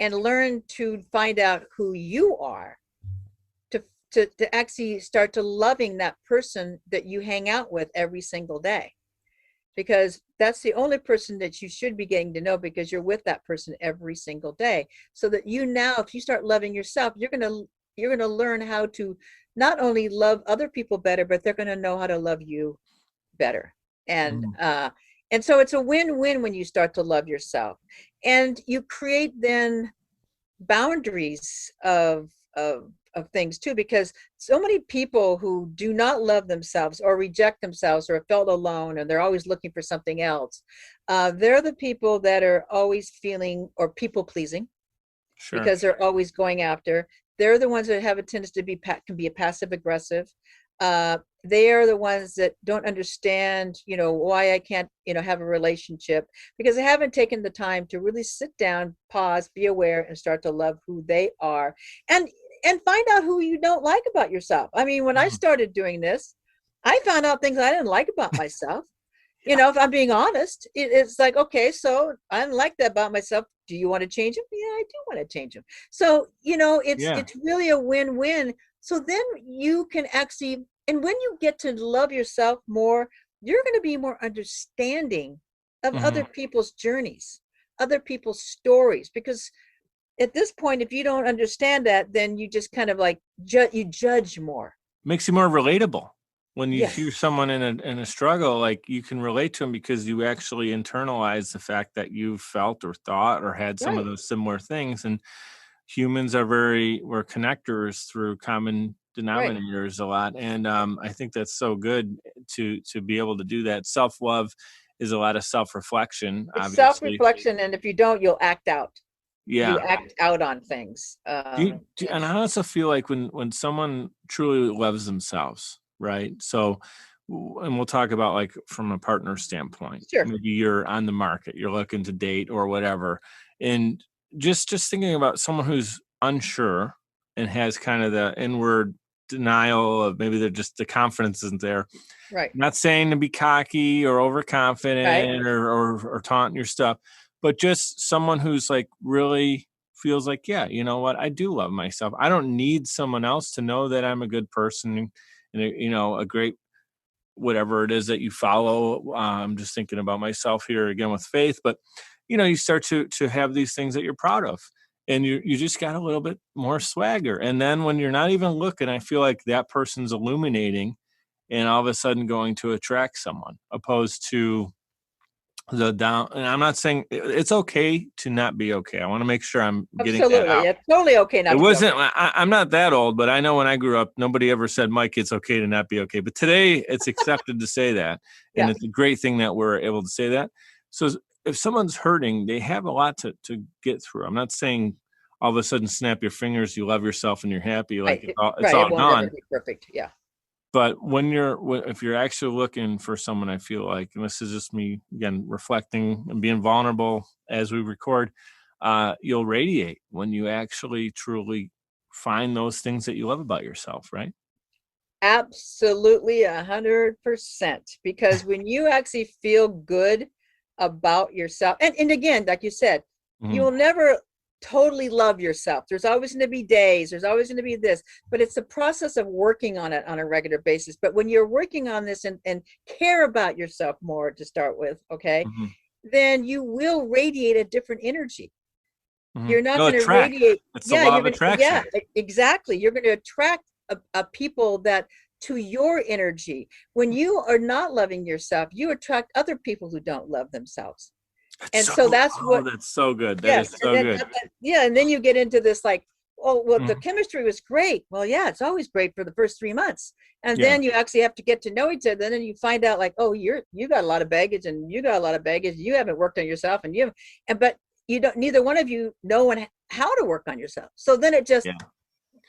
and learn to find out who you are to actually start to loving that person that you hang out with every single day? Because that's the only person that you should be getting to know, because you're with that person every single day. So that if you start loving yourself, you're going to learn how to not only love other people better, but they're going to know how to love you better. And so it's a win-win when you start to love yourself, and you create then boundaries of things too, because so many people who do not love themselves or reject themselves or have felt alone and they're always looking for something else, they're the people that are always feeling or people pleasing. Sure. Because they're always going after. They're the ones that have a tendency to can be a passive aggressive. they are the ones that don't understand, why I can't, have a relationship, because I haven't taken the time to really sit down, pause, be aware, and start to love who they are, and find out who you don't like about yourself. I mean, when I Mhm. started doing this, I found out things I didn't like about myself. If I'm being honest, it's like, okay, so I don't like that about myself. Do you want to change them? Yeah, I do want to change them. So, Yeah. it's really a win-win. So then you can actually, and when you get to love yourself more, you're going to be more understanding of other Mhm. people's journeys, other people's stories, because at this point, if you don't understand that, then you just kind of like you judge more. Makes you more relatable. When you hear Yes, someone in a struggle, like, you can relate to them because you actually internalize the fact that you felt or thought or had some of right, those similar things. And humans are we're connectors through common right. denominators a lot. And I think that's so good to be able to do that. Self-love is a lot of self-reflection, It's obviously. self-reflection, and if you don't, you'll act out. You Yeah. act out on things. And I also feel like when someone truly loves themselves, right? So, and we'll talk about, like, from a partner standpoint. Sure. Maybe you're on the market, you're looking to date or whatever, and just thinking about someone who's unsure and has kind of the inward denial of, maybe they're just, the confidence isn't there. Right. Not saying to be cocky or Right. overconfident or taunting your stuff, but just someone who's, like, really feels like, yeah, you know what, I do love myself. I don't need someone else to know that I'm a good person and a great whatever it is that you follow. I'm just thinking about myself here again with faith, but you start to have these things that you're proud of, and you just got a little bit more swagger. And then when you're not even looking, I feel like that person's illuminating and all of a sudden going to attract someone, opposed to the down. And I'm not saying it's okay to not be okay. I want to make sure I'm getting that Absolutely. out. It's totally okay It not to be wasn't, okay. I'm not that old, but I know when I grew up, nobody ever said, Mike, it's okay to not be okay. But today it's accepted to say that. And Yes. it's a great thing that we're able to say that. So if someone's hurting, they have a lot to get through. I'm not saying all of a sudden snap your fingers, you love yourself and you're happy, like Right. it's Right. It all won't ever gone. be perfect. Yeah. But if you're actually looking for someone, I feel like, and this is just me again reflecting and being vulnerable as we record, you'll radiate when you actually truly find those things that you love about yourself, right? Absolutely 100%. Because when you actually feel good about yourself, and again, like you said, Mhm. you'll never totally love yourself. There's always going to be days, there's always going to be this, but it's the process of working on it on a regular basis. But when you're working on this and care about yourself more to start with, okay, Mhm. then you will radiate a different energy. Mhm. You're not You'll going to attract. radiate. It's the Yeah, law you're of going to, yeah, attraction. exactly. You're going to attract a people that to your energy. When you are not loving yourself, you attract other people who don't love themselves. That's And so. so that's Oh, what, that's so good. That yes. is And so then, good. yeah. And then you get into this like, oh, well, the Mhm. chemistry was great. Well, yeah, it's always great for the first 3 months. And Yeah. then you actually have to get to know each other. And then you find out like, oh, you got a lot of baggage and you got a lot of baggage. You haven't worked on yourself but you don't, neither one of you know how to work on yourself. So then it just, Yeah.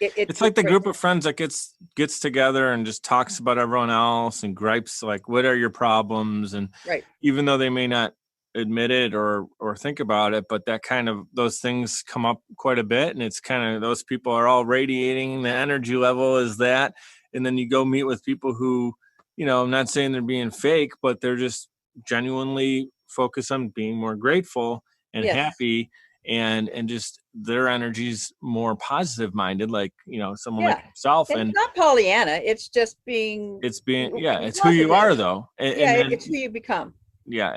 It's it like the creates, group of friends that gets together and just talks about everyone else and gripes, like, what are your problems? And right. even though they may not admit it or think about it, but that kind of, those things come up quite a bit, and it's kind of, those people are all radiating, the energy level is that. And then you go meet with people who, I'm not saying they're being fake, but they're just genuinely focused on being more grateful and Yes. happy, and just their energy's more positive minded, like, someone like Yeah. yourself. And it's And not Pollyanna. It's just being it's being, yeah, it's who you positive. are though. Yeah. And then, It's who you become. yeah,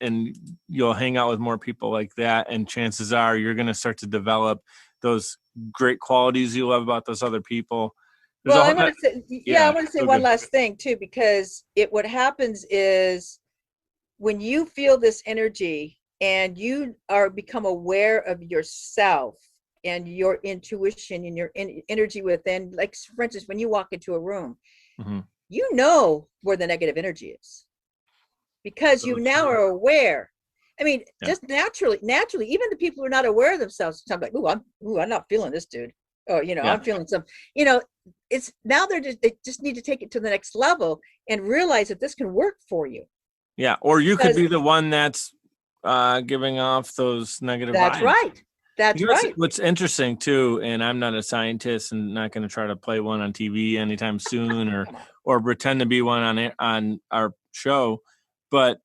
and you'll hang out with more people like that, and chances are you're going to start to develop those great qualities you love about those other people. There's Well, a I whole want lot. to say, yeah, I Yeah, want to say so one good. last thing too, because what happens is when you feel this energy and you are become aware of yourself and your intuition and your energy within, like for instance, when you walk into a room, Mhm. you know where the negative energy is because So you now true. are aware. I mean, Yeah. just naturally, even the people who are not aware of themselves, I'm like, I'm not feeling this dude. Oh, Yeah. I'm feeling some, you know, it's now they just need to take it to the next level and realize that this can work for you. Yeah. Or you could Because be the one that's giving off those negative that's vibes. right. That's You know right. what's interesting too, and I'm not a scientist and not going to try to play one on TV anytime soon, Come on. or pretend to be one on our show, but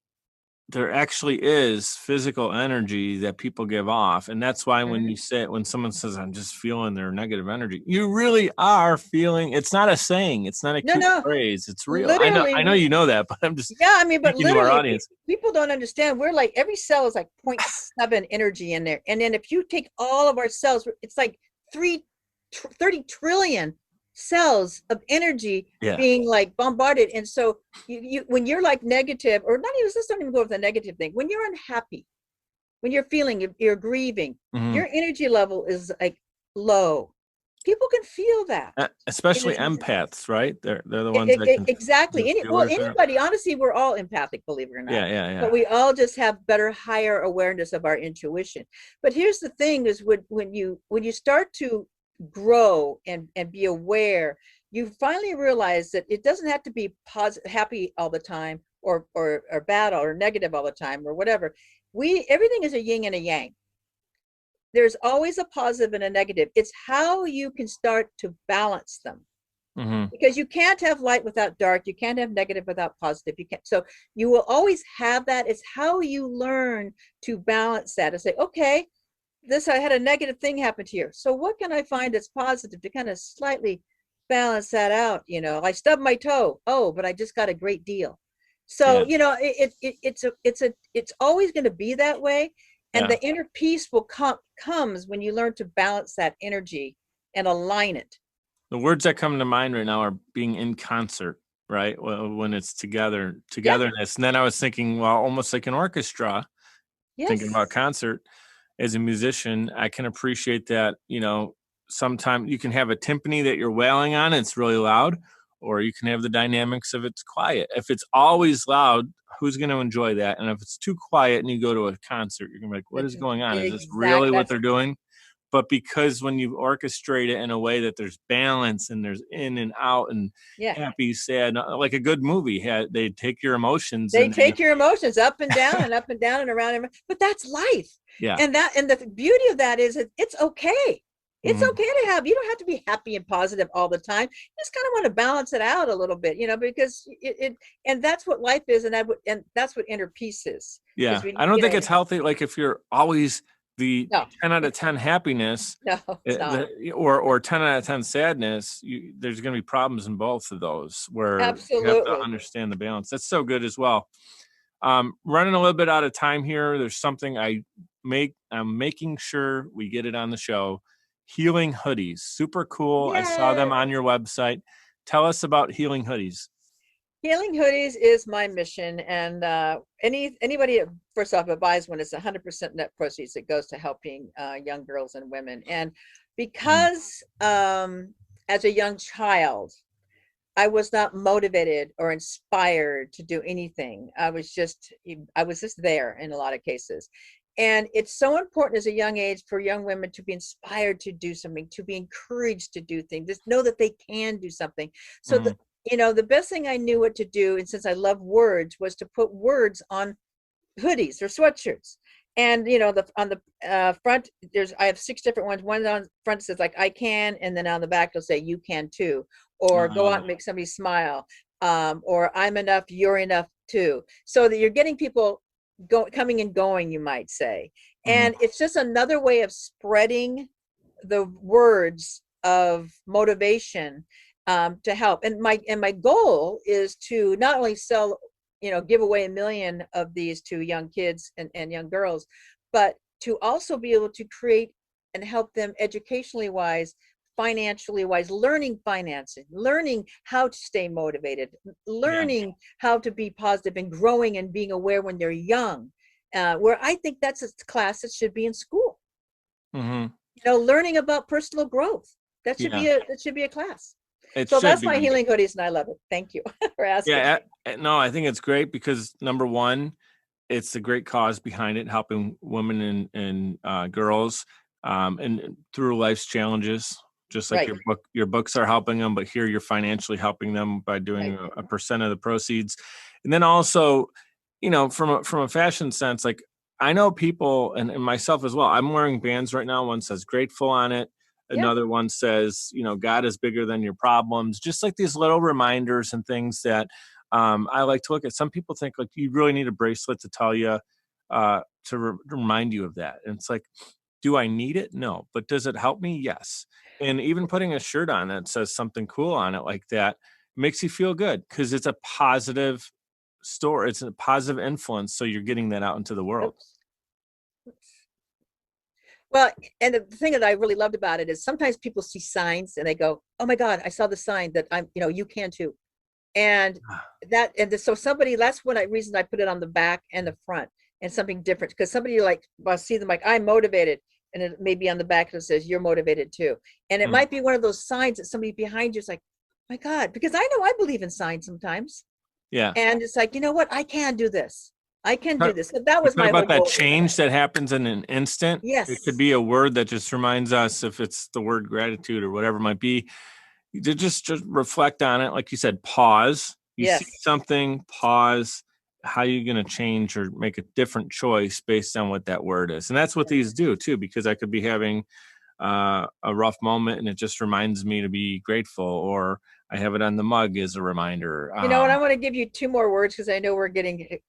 there actually is physical energy that people give off. And that's why Mhm. when someone says, I'm just feeling their negative energy, you really are feeling. It's not a saying. It's not a No, cute no. phrase. It's real. Literally, I know you know that, but I'm just yeah, I mean, but speaking to our literally, audience. people don't understand. We're like, every cell is like 0.7 energy in there. And then if you take all of our cells, it's like 30 trillion cells of energy Yeah. being like bombarded. And so when you're like negative, or not even, let's not even go with the negative thing. When you're unhappy, when you're feeling, you're grieving, Mhm. your energy level is like low. People can feel that. And Especially it's empaths, right? They're the ones that can, exactly. the Well, feelers are. anybody, honestly, we're all empathic, believe it or not. Yeah, yeah, But yeah. we all just have better, higher awareness of our intuition. But here's the thing: is when you start to grow and be aware, you finally realize that it doesn't have to be positive, happy all the time, or bad or negative all the time, or whatever. Everything is a yin and a yang. There's always a positive and a negative. It's how you can start to balance them, Hmm. because you can't have light without dark, you can't have negative without positive, you can't. So you will always have that. It's how you learn to balance that and say, okay, I had a negative thing happen to you, so what can I find that's positive to kind of slightly balance that out. I stubbed my toe, oh, but I just got a great deal. So Yeah, it's always going to be that way. And yeah. the inner peace comes when you learn to balance that energy and align it. The words that come to mind right now are being in concert, right? Well, when it's Yeah. togetherness. And then I was thinking, well, almost like an orchestra, thinking about Yes. concert. As a musician, I can appreciate that, sometimes you can have a timpani that you're wailing on, it's really loud, or you can have the dynamics of it's quiet. If it's always loud, who's going to enjoy that? And if it's too quiet and you go to a concert, you're going to be like, what is going on? Is this really what That's they're doing? But because when you orchestrate it in a way that there's balance and there's in and out and yeah. happy, sad, like a good movie, they take your emotions They and take your emotions up and down and up and down and around. But that's life. yeah. And the beauty of that is it's okay. It's Hmm. okay to you don't have to be happy and positive all the time. You just kind of want to balance it out a little bit, because and that's what life is, and that's what inner peace is Yeah, when I don't think it's healthy. Like if you're always the no, 10 out of it's not. 10 happiness, No, it's not. or 10 out of 10 sadness, there's going to be problems in both of those where you have to Absolutely. understand the balance. That's so good as well. Running a little bit out of time here. There's something I'm making sure we get it on the show. Healing hoodies, super cool. I saw them on Yay. your website. Tell us about healing hoodies. Healing hoodies is my mission, and anybody, first off, that buys one, it's 100% net proceeds that goes to helping young girls and women. And Mhm. because as a young child, I was not motivated or inspired to do anything. I was just there in a lot of cases. And it's so important as a young age for young women to be inspired to do something, to be encouraged to do things, just know that they can do something. So Mhm. the best thing I knew what to do, and since I love words, was to put words on hoodies or sweatshirts. And on the front, I have 6 different ones. One on front says like I can, and then on the back it'll say you can too, or go out and make somebody smile, or I'm enough, you're enough too. So that you're getting people coming and going, you might say. Mhm. And it's just another way of spreading the words of motivation, to help. And my goal is to not only give away 1 million of these to young kids and young girls, but to also be able to create and help them educationally wise, financially wise, learning financing, learning how to stay motivated, Yeah. learning how to be positive and growing and being aware when they're young, where I think that's a class that should be in school. Mhm. Learning about personal growth. Yeah. That should be a class. It So should that's my be. healing hoodies, and I love it. Thank you for asking Yeah, me. no, I think it's great because number one, it's a great cause behind it, helping women and girls and through life's challenges. just like your books are helping them, but here you're financially helping them by doing a percent of the proceeds. And then also, from a fashion sense, like I know people and myself as well, I'm wearing bands right now. One says grateful on it. Another one says, God is bigger than your problems. Just like these little reminders and things that I like to look at. Some people think like you really need a bracelet to tell you, to remind you of that. And it's like, do I need it? No. But does it help me? Yes. And even putting a shirt on that says something cool on it like that makes you feel good because it's a positive story. It's a positive influence. So you're getting that out into the world. Well, and the thing that I really loved about it is sometimes people see signs and they go, oh my God, I saw the sign that you can too. And so somebody, that's reason I put it on the back and the front and something different. Because somebody will see them like, I'm motivated. And it may be on the back that says you're motivated too. And it might be one of those signs that somebody behind you is like, my God, because I know I believe in signs sometimes. Yeah. And it's like, you know what? I can do this. I can do this. So that was my about that change that happens in an instant. Yes. It could be a word that just reminds us, if it's the word gratitude or whatever it might be, to just reflect on it. Like you said, pause. You see something, pause. How are you going to change or make a different choice based on what that word is? And that's what these do too, because I could be having a rough moment and it just reminds me to be grateful, or I have it on the mug as a reminder. And I want to give you 2 more words because I know we're getting,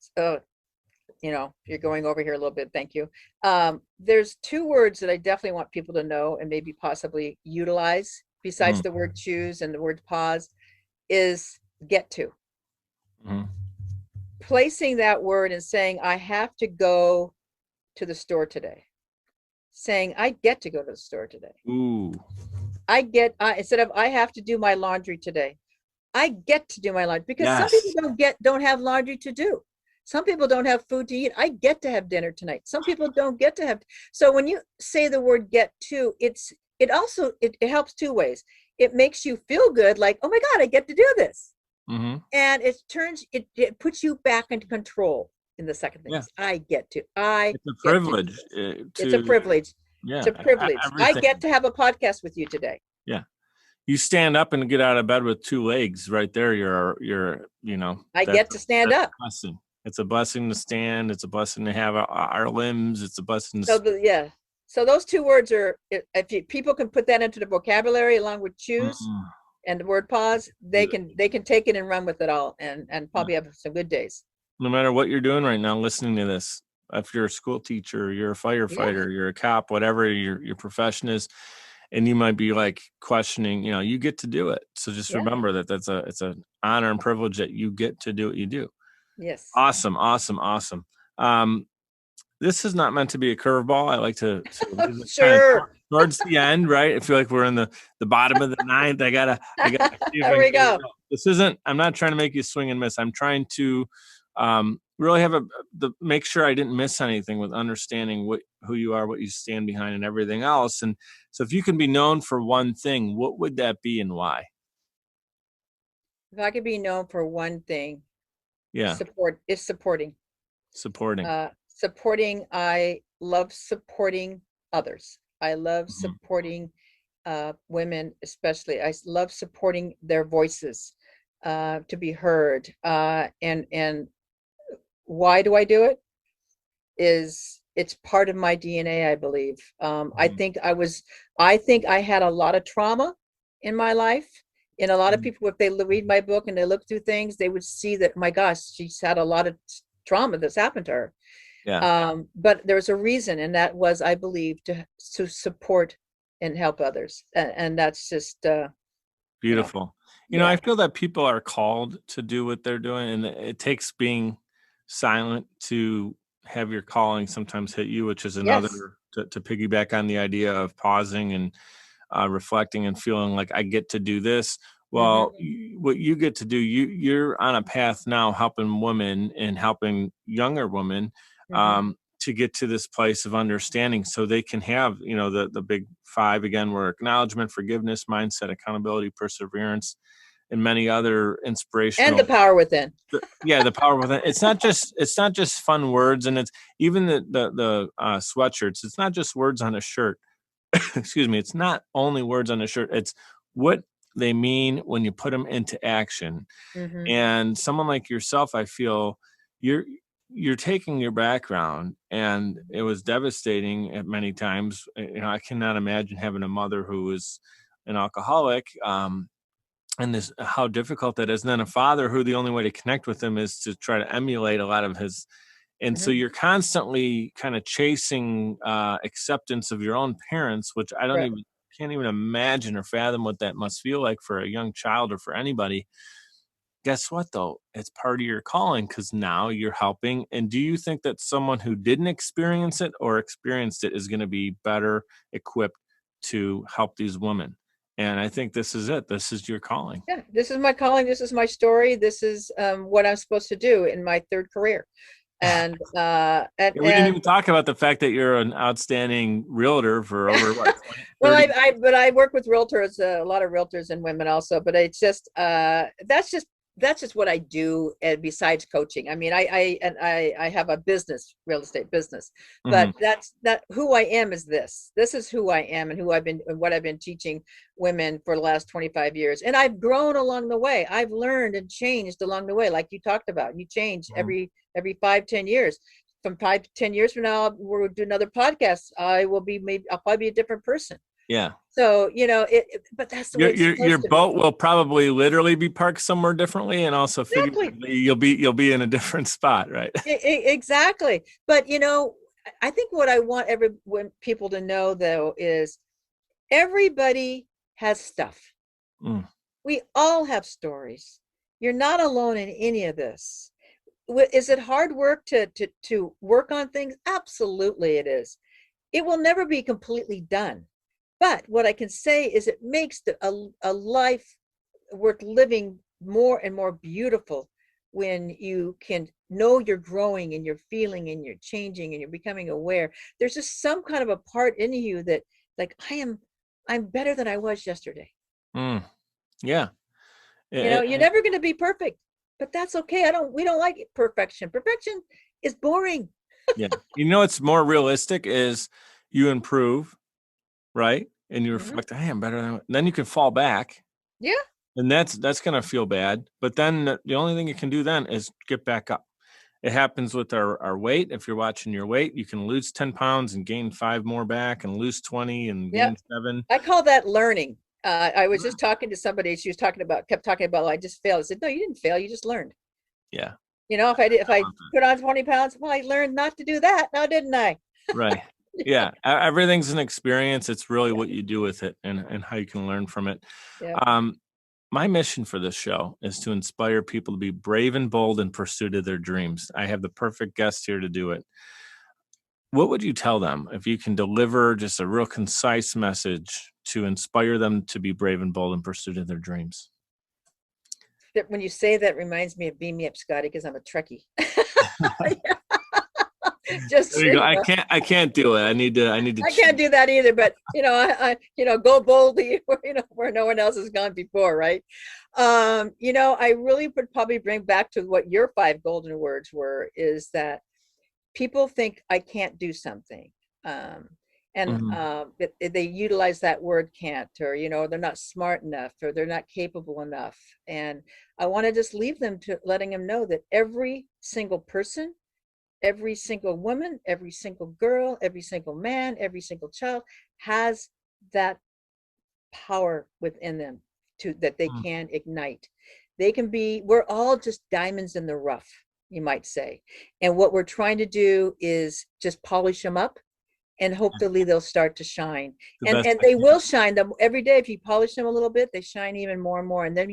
you're going over here a little bit. Thank you. There's 2 words that I definitely want people to know and maybe possibly utilize besides the word choose and the word pause is get to. Placing that word and saying, I have to go to the store today. Saying, I get to go to the store today. Ooh. Instead of I have to do my laundry today, I get to do my laundry because some people don't have laundry to do. Some people don't have food to eat. I get to have dinner tonight. Some people don't get to have. So when you say the word get to, it helps 2 ways. It makes you feel good, like, oh my God, I get to do this. And it puts you back into control in the second thing. I get to. It's a privilege. It's a privilege. Yeah. It's a privilege. I get to have a podcast with you today. Yeah. You stand up and get out of bed with 2 legs right there. I get to stand up. Blessing. It's a blessing to stand. It's a blessing to have our limbs. It's a blessing. So those 2 words are, people can put that into the vocabulary along with choose and the word pause, they can take it and run with it all and probably have some good days. No matter what you're doing right now, listening to this, if you're a school teacher, you're a firefighter, you're a cop, whatever your profession is, and you might be like questioning, you get to do it. So just remember that it's an honor and privilege that you get to do what you do. Yes. Awesome. This is not meant to be a curveball. I like to sure. Towards the end, right? I feel like we're in the bottom of the 9th. I gotta there we go. I'm not trying to make you swing and miss. I'm trying to really have make sure I didn't miss anything with understanding who you are, what you stand behind, and everything else. And so if you can be known for one thing, what would that be and why? If I could be known for one thing, supporting. Supporting. I love supporting others. I love supporting women, especially. I love supporting their voices to be heard. And why do I do it? It's part of my DNA, I believe. I think I had a lot of trauma in my life. And a lot of people, if they read my book and they look through things, they would see that, my gosh, she's had a lot of trauma that's happened to her. But there's a reason, and that was, I believe, to support and help others. And that's just beautiful. I feel that people are called to do what they're doing, and it takes being silent to have your calling sometimes hit you, which is another to piggyback on the idea of pausing and reflecting and feeling like I get to do this. Well, what you get to do, you're on a path now helping women and helping younger women to get to this place of understanding so they can have, the big 5 again, were acknowledgement, forgiveness, mindset, accountability, perseverance, and many other inspirational. And the power within. The power within. It's not just fun words, and it's even the sweatshirts. It's not just words on a shirt. excuse me, it's not only words on a shirt, it's what they mean when you put them into action. Mm-hmm. And someone like yourself, I feel you're taking your background, and it was devastating at many times. I cannot imagine having a mother who is an alcoholic, and this, how difficult that is. And then a father who the only way to connect with him is to try to emulate a lot of his. And so Mm-hmm. you're constantly kind of chasing acceptance of your own parents, which I don't Right. even can't even imagine or fathom what that must feel like for a young child or for anybody. Guess what, though? It's part of your calling, because now you're helping. And do you think that someone who didn't experience it or experienced it is going to be better equipped to help these women? And I think this is it. This is your calling. Yeah, this is my calling. This is my story. This is what I'm supposed to do in my third career. And We didn't even talk about the fact that you're an outstanding realtor for over what, 20, well, 30. I work with realtors, a lot of realtors and women also, but it's just that's just what I do. And besides coaching, I mean, I have a business, real estate business, but Mm-hmm. that who I am is this. This is who I am and who I've been, and what I've been teaching women for the last 25 years. And I've grown along the way. I've learned and changed along the way, like you talked about. You change Mm-hmm. every 5-10 years. From 5 to 10 years from now, we'll do another podcast. I'll probably be a different person. Yeah. So, but that's the way it's Your supposed to be. boat will probably literally be parked somewhere differently, and also Exactly. figuratively you'll be in a different spot, right? Exactly. But, I think what I want when people to know, though, is everybody has stuff. Mm. We all have stories. You're not alone in any of this. Is it hard work to work on things? Absolutely it is. It will never be completely done. But what I can say is it makes a life worth living more and more beautiful when you can know you're growing and you're feeling and you're changing and you're becoming aware. There's just some kind of a part in you that, like, I'm better than I was yesterday. Mm. Yeah. You're never going to be perfect, but that's okay. We don't like perfection. Perfection is boring. Yeah. It's more realistic is you improve, right? And you Mm-hmm. reflect, hey, I'm better than, then you can fall back. Yeah. And that's going to feel bad. But then the only thing you can do then is get back up. It happens with our weight. If you're watching your weight, you can lose 10 pounds and gain 5 more back, and lose 20 and Yeah. gain 7. I call that learning. I was just talking to somebody. She was kept talking about, I just failed. I said, no, you didn't fail. You just learned. Yeah. If I put on 20 pounds, well, I learned not to do that now, didn't I? Right. Yeah. Everything's an experience. It's really what you do with it, and how you can learn from it. Yeah. My mission for this show is to inspire people to be brave and bold in pursuit of their dreams. I have the perfect guest here to do it. What would you tell them if you can deliver just a real concise message to inspire them to be brave and bold in pursuit of their dreams? When you say that, reminds me of Beam Me Up, Scotty, because I'm a Trekkie. Just There you go. I can't do it. I need to. I can't do that either. But go boldly where no one else has gone before, right? I really would probably bring back to what your 5 golden words were. Is that people think I can't do something, and they utilize that word can't, or they're not smart enough, or they're not capable enough. And I want to just leave them to letting them know that every single person, every single woman, every single girl, every single man, every single child has that power within them that they can ignite. We're all just diamonds in the rough, you might say. And what we're trying to do is just polish them up, and hopefully they'll start to shine. And they will shine them every day. If you polish them a little bit, they shine even more and more. And then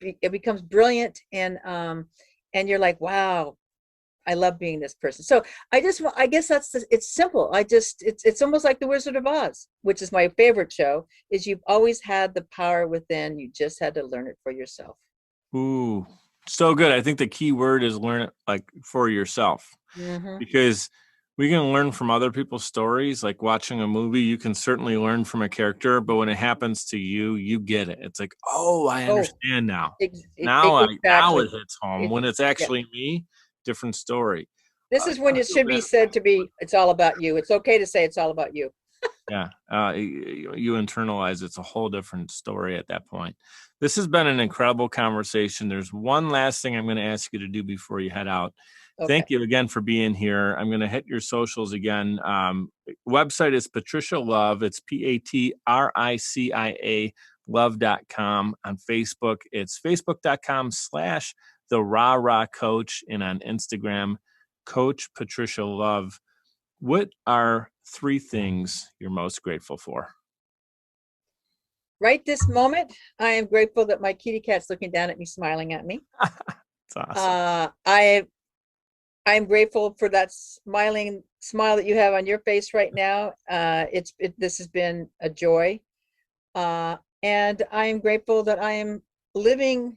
it becomes brilliant. And you're like, wow, I love being this person. So I guess it's simple. It's almost like the Wizard of Oz, which is my favorite show. Is you've always had the power within. You just had to learn it for yourself. Ooh, so good. I think the key word is learn it like for yourself, because we can learn from other people's stories. Like watching a movie, you can certainly learn from a character, but when it happens to you, you get it. It's like, oh, I understand now. Now it hits home. When it's actually me, different story. This is when it should be said to be, it's all about you. It's okay to say it's all about you. Yeah. You internalize, it's a whole different story at that point. This has been an incredible conversation. There's one last thing I'm going to ask you to do before you head out. Okay. Thank you again for being here. I'm going to hit your socials again. Website is Patricia Love. It's Patricia love.com. On Facebook, it's facebook.com/the RahRah Coach. And on Instagram, Coach Patricia Love. What are 3 things you're most grateful for? Right this moment, I am grateful that my kitty cat's looking down at me, smiling at me. It's awesome. I'm grateful for that smiling smile that you have on your face right now. This has been a joy. And I am grateful that I am living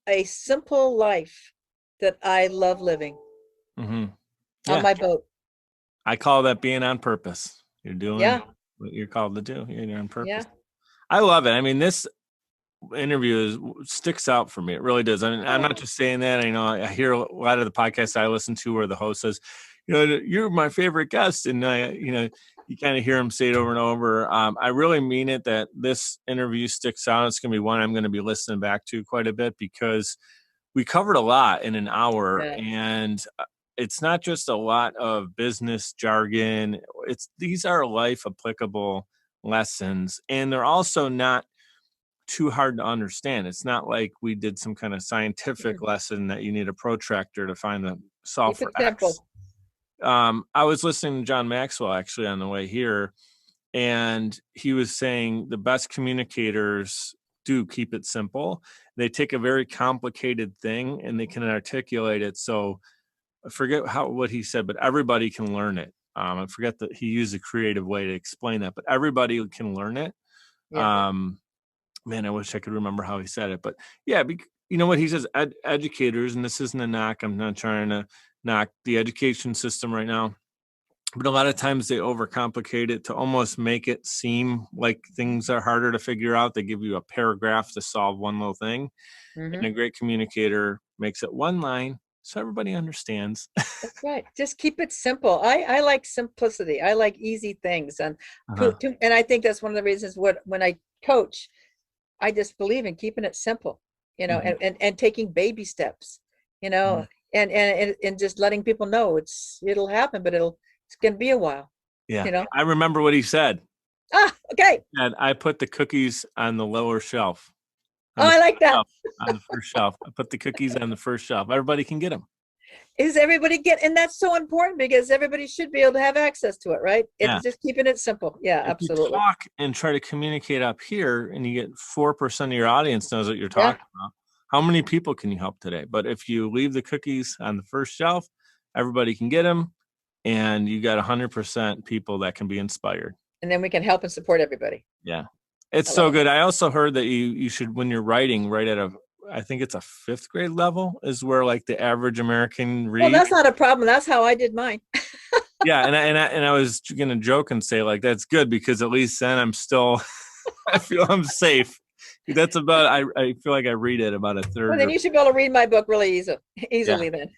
a simple life that I love living Mm-hmm. on Yeah. my boat. I call that being on purpose. You're doing Yeah. what you're called to do. You're on purpose. Yeah. I love it. I mean, this interview sticks out for me. It really does. I mean, I'm not just saying that. I hear a lot of the podcasts I listen to where the host says, you're my favorite guest. And, you kind of hear him say it over and over. I really mean it that this interview sticks out. It's going to be one I'm going to be listening back to quite a bit because we covered a lot in an hour. Yeah. And it's not just a lot of business jargon. These are life applicable lessons. And they're also not too hard to understand. It's not like we did some kind of scientific lesson that you need a protractor to find the solve for X. I was listening to John Maxwell actually on the way here, and he was saying the best communicators do keep it simple. They take a very complicated thing and they can articulate it. So I forget what he said, but everybody can learn it. I forget that he used a creative way to explain that, but everybody can learn it. Yeah. Man, I wish I could remember how he said it, but yeah, you know what he says, educators, and this isn't a knock. I'm not trying to knock the education system right now, but a lot of times they overcomplicate it to almost make it seem like things are harder to figure out. They give you a paragraph to solve one little thing. Mm-hmm. And a great communicator makes it one line so everybody understands. That's right. Just keep it simple. I like simplicity. I like easy things. And and I think that's one of the reasons when I coach, I just believe in keeping it simple, and taking baby steps, and just letting people know it'll happen, but it's going to be a while. Yeah. I remember what he said. Okay. And I put the cookies on the lower shelf. I like that. On the first shelf. I put the cookies on the first shelf. Everybody can get them. And that's so important because everybody should be able to have access to it, right? It's just keeping it simple. Yeah, if absolutely. You talk and try to communicate up here and you get 4% of your audience knows what you're talking about. How many people can you help today? But if you leave the cookies on the first shelf, everybody can get them and you got 100% people that can be inspired. And then we can help and support everybody. Yeah. It's so good. I also heard that you should, when you're writing, write at I think it's a 5th grade level is where like the average American reads. Well, that's not a problem. That's how I did mine. Yeah. And I was going to joke and say like, that's good because at least then I'm still, I feel I'm safe. That's about, I feel like I read it about a third. Well, then you should be able to read my book really easily then.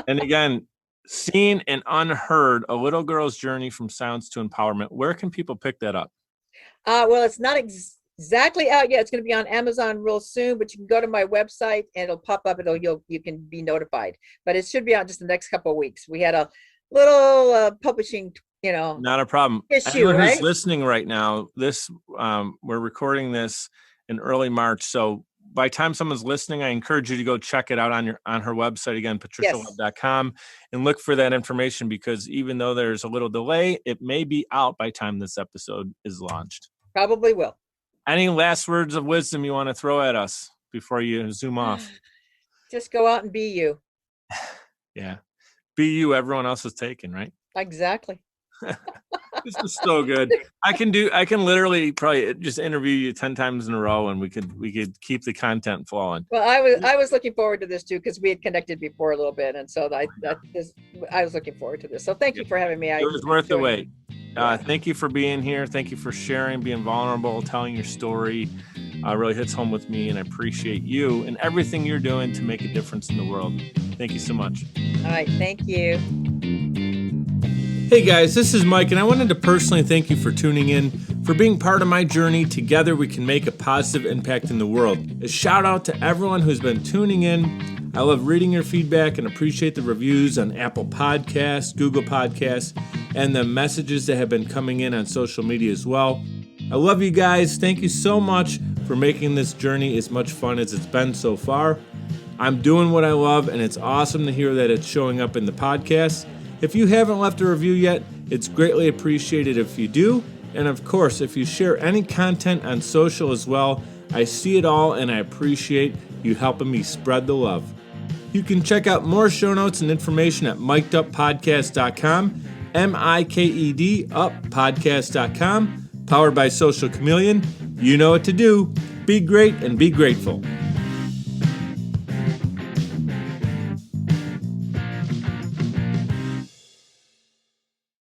And again, seen and unheard, a little girl's journey from silence to empowerment. Where can people pick that up? Well, it's not exactly out yet. It's going to be on Amazon real soon, but you can go to my website and it'll pop up. You can be notified, but it should be out just the next couple of weeks. We had a little publishing, not a problem. Issue, Anyone right? who's listening right now, we're recording this in early March. So by the time someone's listening, I encourage you to go check it out on her website again, patricialove.com, and look for that information because even though there's a little delay, it may be out by the time this episode is launched. Probably will. Any last words of wisdom you want to throw at us before you zoom off? Just go out and be you. Yeah. Be you, everyone else is taken, right? Exactly. This is so good. I can literally probably just interview you 10 times in a row and we could keep the content flowing. Well, I was looking forward to this too because we had connected before a little bit, and so I was looking forward to this. So thank you for having me. It was worth the wait. Thank you for being here. Thank you for sharing, being vulnerable, telling your story. Really hits home with me, and I appreciate you and everything you're doing to make a difference in the world. Thank you so much. All right. Thank you. Hey guys, this is Mike, and I wanted to personally thank you for tuning in, for being part of my journey. Together we can make a positive impact in the world. A shout out to everyone who's been tuning in. I love reading your feedback and appreciate the reviews on Apple Podcasts, Google Podcasts, and the messages that have been coming in on social media as well. I love you guys. Thank you so much for making this journey as much fun as it's been so far. I'm doing what I love, and it's awesome to hear that it's showing up in the podcast. If you haven't left a review yet, it's greatly appreciated if you do. And of course, if you share any content on social as well, I see it all and I appreciate you helping me spread the love. You can check out more show notes and information at mikeduppodcast.com, MIKED uppodcast.com, powered by Social Chameleon. You know what to do. Be great and be grateful.